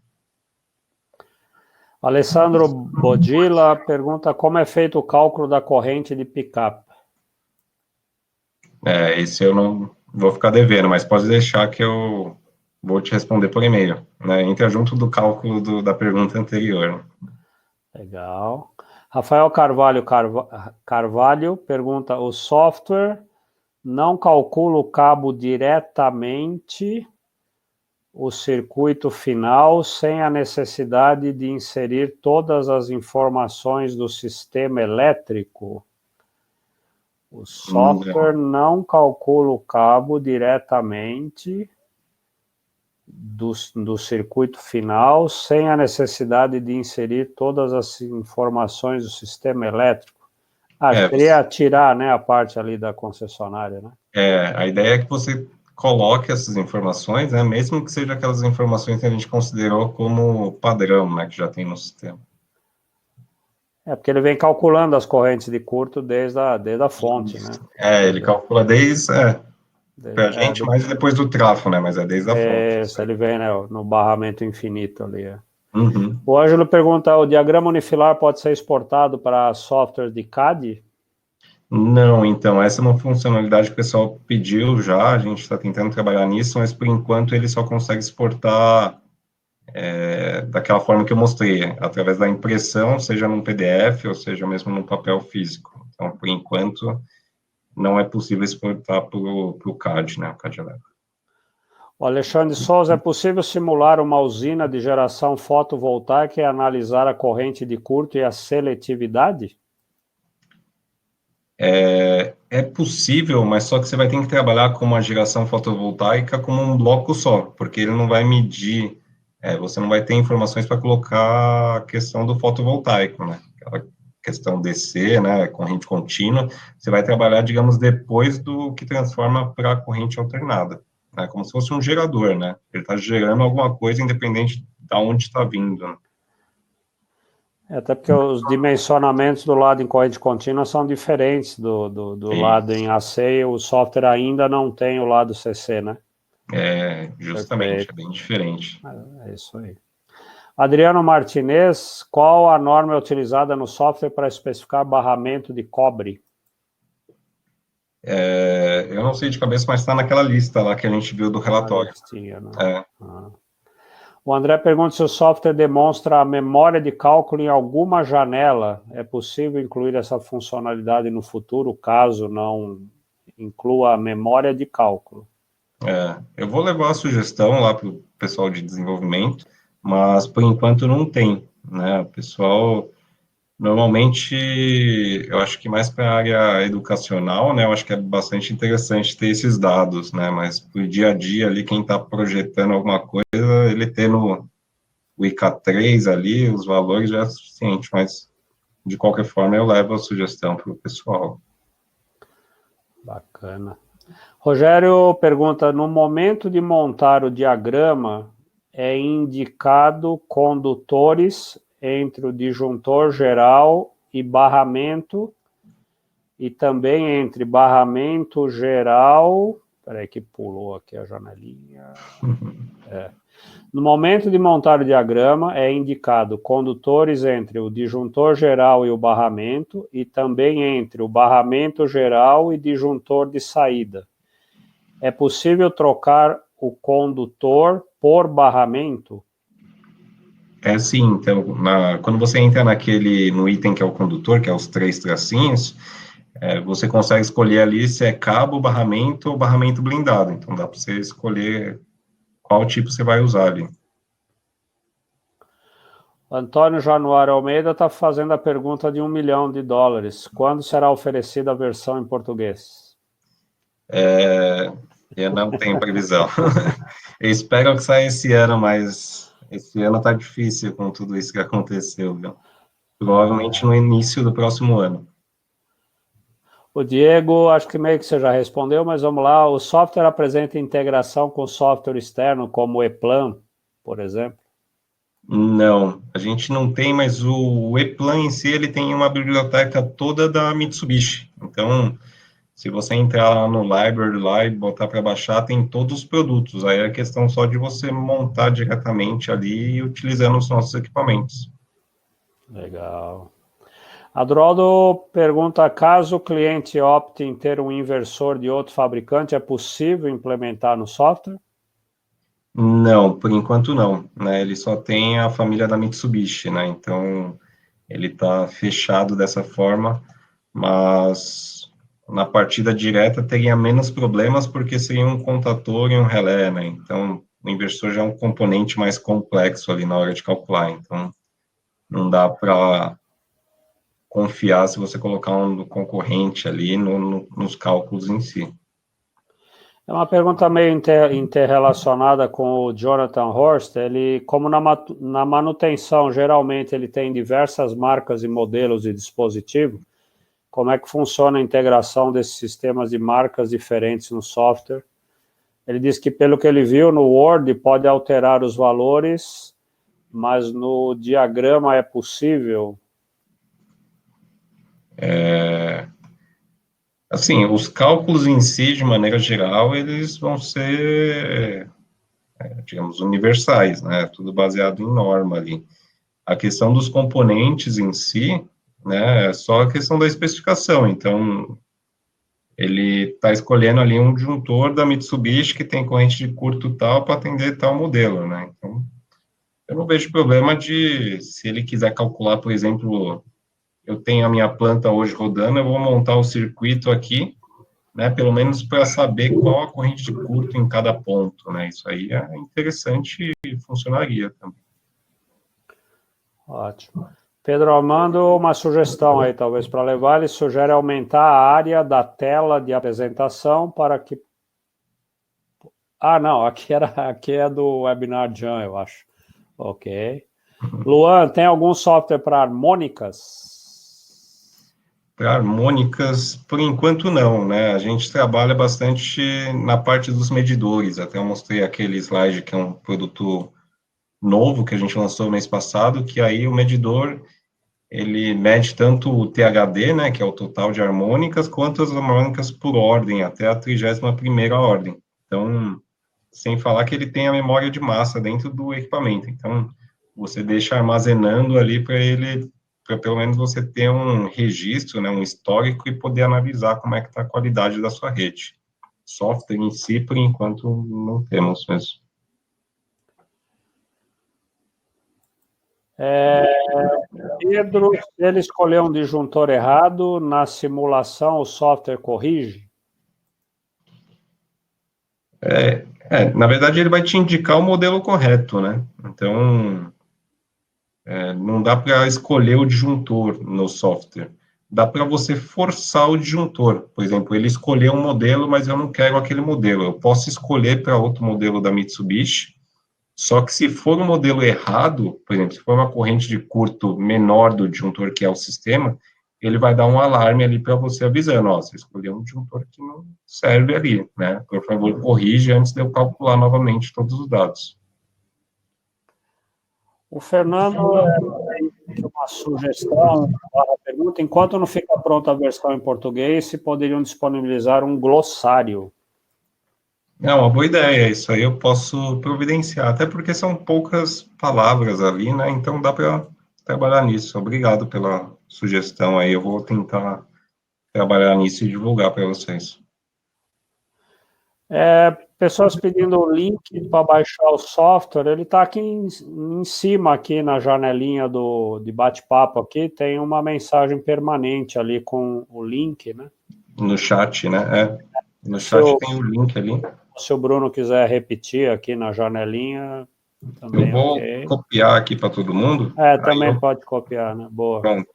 Alessandro Bodilla pergunta como é feito o cálculo da corrente de picape. Esse eu não vou ficar devendo, mas pode deixar que eu vou te responder por e-mail, né? Entra junto do cálculo da pergunta anterior. Legal. Rafael Carvalho pergunta, o software não calcula o cabo diretamente o circuito final sem a necessidade de inserir todas as informações do sistema elétrico? O software não calcula o cabo diretamente do circuito final sem a necessidade de inserir todas as informações do sistema elétrico. Seria tirar, né, a parte ali da concessionária, né? A ideia é que você coloque essas informações, né, mesmo que sejam aquelas informações que a gente considerou como padrão, né, que já tem no sistema. Porque ele vem calculando as correntes de curto desde a fonte, né? Ele calcula pra gente, mais depois do trafo, né, mas é desde a fonte. Ele vem, né, no barramento infinito ali. Uhum. O Ângelo pergunta, o diagrama unifilar pode ser exportado para software de CAD? Não, então, essa é uma funcionalidade que o pessoal pediu já, a gente está tentando trabalhar nisso, mas por enquanto ele só consegue exportar daquela forma que eu mostrei, através da impressão, seja num PDF ou seja mesmo num papel físico. Então, por enquanto, não é possível exportar para o CAD, né, o CAD elétrico. O Alexandre Souza, é possível simular uma usina de geração fotovoltaica e analisar a corrente de curto e a seletividade? É possível, mas só que você vai ter que trabalhar com uma geração fotovoltaica como um bloco só, porque ele não vai medir, você não vai ter informações para colocar a questão do fotovoltaico, né? Aquela questão DC, né, corrente contínua, você vai trabalhar, digamos, depois do que transforma para corrente alternada, né? Como se fosse um gerador, né? Ele está gerando alguma coisa independente de onde está vindo, né? Até porque os dimensionamentos do lado em corrente contínua são diferentes do lado em AC, e o software ainda não tem o lado CC, né? Justamente, Perfeito. é bem diferente. É isso aí. Adriano Martinez, qual a norma utilizada no software para especificar barramento de cobre? Eu não sei de cabeça, mas está naquela lista lá que a gente viu do relatório. Listinha, né? O André pergunta se o software demonstra a memória de cálculo em alguma janela. É possível incluir essa funcionalidade no futuro, caso não inclua a memória de cálculo? Eu vou levar a sugestão lá para o pessoal de desenvolvimento, mas por enquanto não tem, né? O pessoal, normalmente, eu acho que mais para a área educacional, né? Eu acho que é bastante interessante ter esses dados, né? Mas para o dia a dia ali, quem está projetando alguma coisa, ele ter no o IK3 ali, os valores já é suficiente, mas de qualquer forma eu levo a sugestão para o pessoal. Bacana. Rogério pergunta, no momento de montar o diagrama, é indicado condutores entre o disjuntor geral e barramento, e também entre barramento geral... Peraí que pulou aqui a janelinha. No momento de montar o diagrama, é indicado condutores entre o disjuntor geral e o barramento e também entre o barramento geral e disjuntor de saída. É possível trocar o condutor por barramento? É sim, então, quando você entra no item que é o condutor, que é os 3 tracinhos, você consegue escolher ali se é cabo, barramento ou barramento blindado. Então, dá para você escolher qual tipo você vai usar ali. Antônio Januário Almeida está fazendo a pergunta de $1 milhão. Quando será oferecida a versão em português? Eu não tenho previsão. Eu espero que saia esse ano, mas esse ano tá difícil com tudo isso que aconteceu, viu? Provavelmente no início do próximo ano. O Diego, acho que meio que você já respondeu, mas vamos lá. O software apresenta integração com software externo, como o ePlan, por exemplo? Não, a gente não tem, mas o ePlan em si, ele tem uma biblioteca toda da Mitsubishi. Então, se você entrar lá no library lá e botar para baixar, tem todos os produtos. Aí é questão só de você montar diretamente ali utilizando os nossos equipamentos. Legal. Adroaldo pergunta, caso o cliente opte em ter um inversor de outro fabricante, é possível implementar no software? Não, por enquanto não, né? Ele só tem a família da Mitsubishi, né? Então, ele está fechado dessa forma, mas na partida direta teria menos problemas porque seria um contator e um relé, né? Então, o inversor já é um componente mais complexo ali na hora de calcular, então não dá para confiar se você colocar um concorrente ali nos cálculos em si. É uma pergunta meio interrelacionada com o Jonathan Horst. Ele, como na manutenção, geralmente ele tem diversas marcas e modelos de dispositivo, como é que funciona a integração desses sistemas de marcas diferentes no software? Ele diz que, pelo que ele viu no Word, pode alterar os valores, mas no diagrama é possível? Assim, os cálculos em si, de maneira geral, eles vão ser, digamos, universais, né? Tudo baseado em norma ali. A questão dos componentes em si, né, é só a questão da especificação. Então, ele está escolhendo ali um disjuntor da Mitsubishi que tem corrente de curto tal para atender tal modelo, né? Então, eu não vejo problema se ele quiser calcular, por exemplo, eu tenho a minha planta hoje rodando, eu vou montar o circuito aqui, né, pelo menos para saber qual a corrente de curto em cada ponto, né? Isso aí é interessante e funcionaria também. Ótimo. Pedro Armando, uma sugestão aí, talvez, para levar. Ele sugere aumentar a área da tela de apresentação para que... Ah, não, aqui é do Webinar Jam, eu acho. Ok. Luan, tem algum software para harmônicas? Para harmônicas, por enquanto não, né? A gente trabalha bastante na parte dos medidores. Até eu mostrei aquele slide que é um produto novo que a gente lançou no mês passado, que aí o medidor, ele mede tanto o THD, né, que é o total de harmônicas, quanto as harmônicas por ordem, até a 31ª ordem. Então, sem falar que ele tem a memória de massa dentro do equipamento. Então, você deixa armazenando ali para pelo menos você ter um registro, né, um histórico e poder analisar como é que está a qualidade da sua rede. Software em si, por enquanto, não temos mesmo. Pedro, se ele escolher um disjuntor errado, na simulação o software corrige? Na verdade, ele vai te indicar o modelo correto, né? Então, não dá para escolher o disjuntor no software. Dá para você forçar o disjuntor. Por exemplo, ele escolheu um modelo, mas eu não quero aquele modelo. Eu posso escolher para outro modelo da Mitsubishi, só que se for um modelo errado, por exemplo, se for uma corrente de curto menor do disjuntor que é o sistema, ele vai dar um alarme ali para você avisando, ó, você escolheu um disjuntor que não serve ali, né? Por favor, corrige antes de eu calcular novamente todos os dados. O Fernando tem uma sugestão, uma pergunta, enquanto não fica pronta a versão em português, se poderiam disponibilizar um glossário? É uma boa ideia, isso aí eu posso providenciar, até porque são poucas palavras ali, né? Então dá para trabalhar nisso. Obrigado pela sugestão aí, eu vou tentar trabalhar nisso e divulgar para vocês. Pessoas pedindo o link para baixar o software, ele está aqui em cima, aqui na janelinha de bate-papo aqui, tem uma mensagem permanente ali com o link, né? No chat, né? No Se chat o, tem o link ali. se o Bruno quiser repetir aqui na janelinha, Eu também vou ok. copiar aqui para todo mundo, aí Também eu, pode copiar, né? Boa. pronto,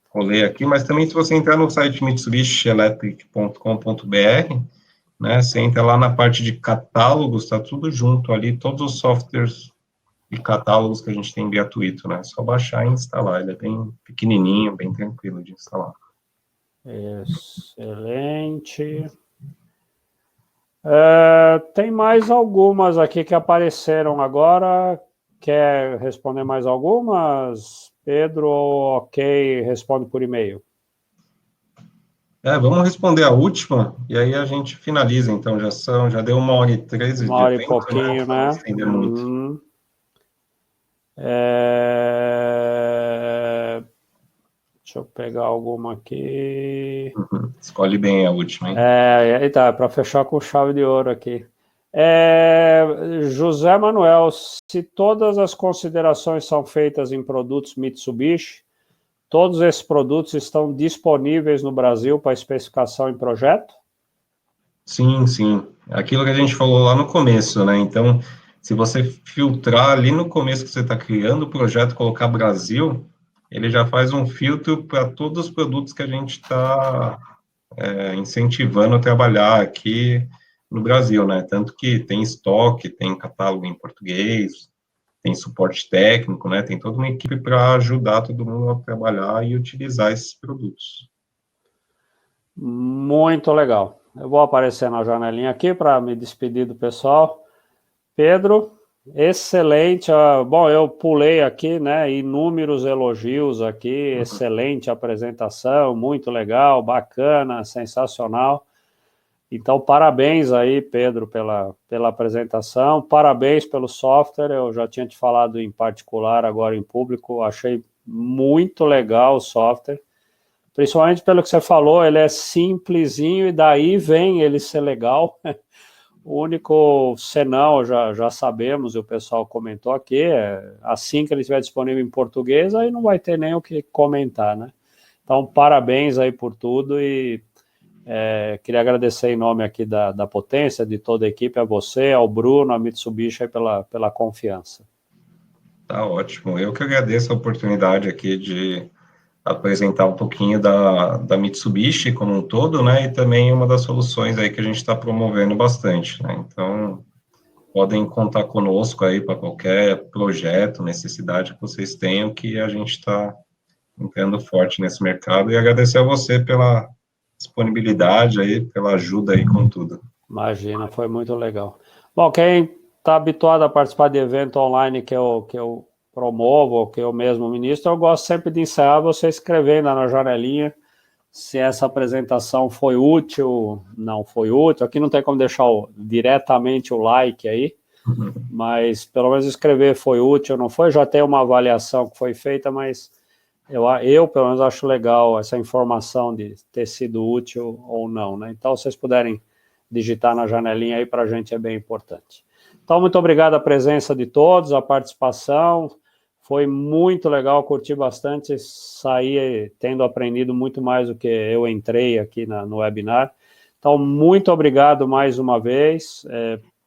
colei aqui, mas também se você entrar no site mitsubishielectric.com.br, né, você entra lá na parte de catálogos, está tudo junto ali, todos os softwares e catálogos que a gente tem gratuito, né, só baixar e instalar, ele é bem pequenininho, bem tranquilo de instalar. Excelente. Tem mais algumas aqui que apareceram agora. Quer responder mais algumas? Pedro, ok, responde por e-mail. Vamos responder a última, e aí a gente finaliza, então, já deu 1h13 Uma de hora e evento, né, pouquinho, para não né? estender muito. Uhum. Deixa eu pegar alguma aqui. Escolhe bem a última, hein? Eita, para fechar com chave de ouro aqui. José Manuel, se todas as considerações são feitas em produtos Mitsubishi, todos esses produtos estão disponíveis no Brasil para especificação em projeto? Sim, sim. Aquilo que a gente falou lá no começo, né? Então, se você filtrar ali no começo que você está criando o projeto, colocar Brasil, ele já faz um filtro para todos os produtos que a gente está incentivando a trabalhar aqui no Brasil, né? Tanto que tem estoque, tem catálogo em português, tem suporte técnico, né? Tem toda uma equipe para ajudar todo mundo a trabalhar e utilizar esses produtos. Muito legal. Eu vou aparecer na janelinha aqui para me despedir do pessoal. Pedro, excelente. Bom, eu pulei aqui, né? Inúmeros elogios aqui. Excelente apresentação, muito legal, bacana, sensacional. Então, parabéns aí, Pedro, pela apresentação. Parabéns pelo software. Eu já tinha te falado em particular, agora em público. Achei muito legal o software. Principalmente pelo que você falou, ele é simplesinho e daí vem ele ser legal. O único senão, já sabemos, e o pessoal comentou aqui, assim que ele estiver disponível em português, aí não vai ter nem o que comentar, né? Então, parabéns aí por tudo e queria agradecer em nome aqui da Potência, de toda a equipe, a você, ao Bruno, a Mitsubishi, aí pela confiança. Tá ótimo. Eu que agradeço a oportunidade aqui de apresentar um pouquinho da Mitsubishi como um todo, né, e também uma das soluções aí que a gente está promovendo bastante, né, então podem contar conosco aí para qualquer projeto, necessidade que vocês tenham, que a gente está entrando forte nesse mercado, e agradecer a você pela disponibilidade aí, pela ajuda aí com tudo. Imagina, foi muito legal. Bom, quem está habituado a participar de evento online que eu promovo, que eu mesmo ministro, eu gosto sempre de encerrar você escrevendo na janelinha se essa apresentação foi útil, não foi útil. Aqui não tem como deixar diretamente o like aí, mas pelo menos escrever foi útil, não foi. Já tem uma avaliação que foi feita, mas eu pelo menos acho legal essa informação de ter sido útil ou não, né? Então, se vocês puderem digitar na janelinha aí, para a gente é bem importante. Então, muito obrigado a presença de todos, a participação, foi muito legal, curti bastante, saí tendo aprendido muito mais do que eu entrei aqui no webinar. Então, muito obrigado mais uma vez,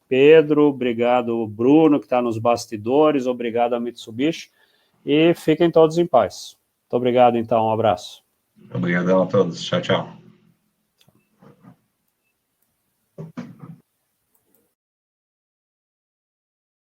Pedro, obrigado Bruno, que está nos bastidores, obrigado a Mitsubishi, e fiquem todos em paz. Muito obrigado, então, um abraço. Obrigadão a todos, tchau, tchau.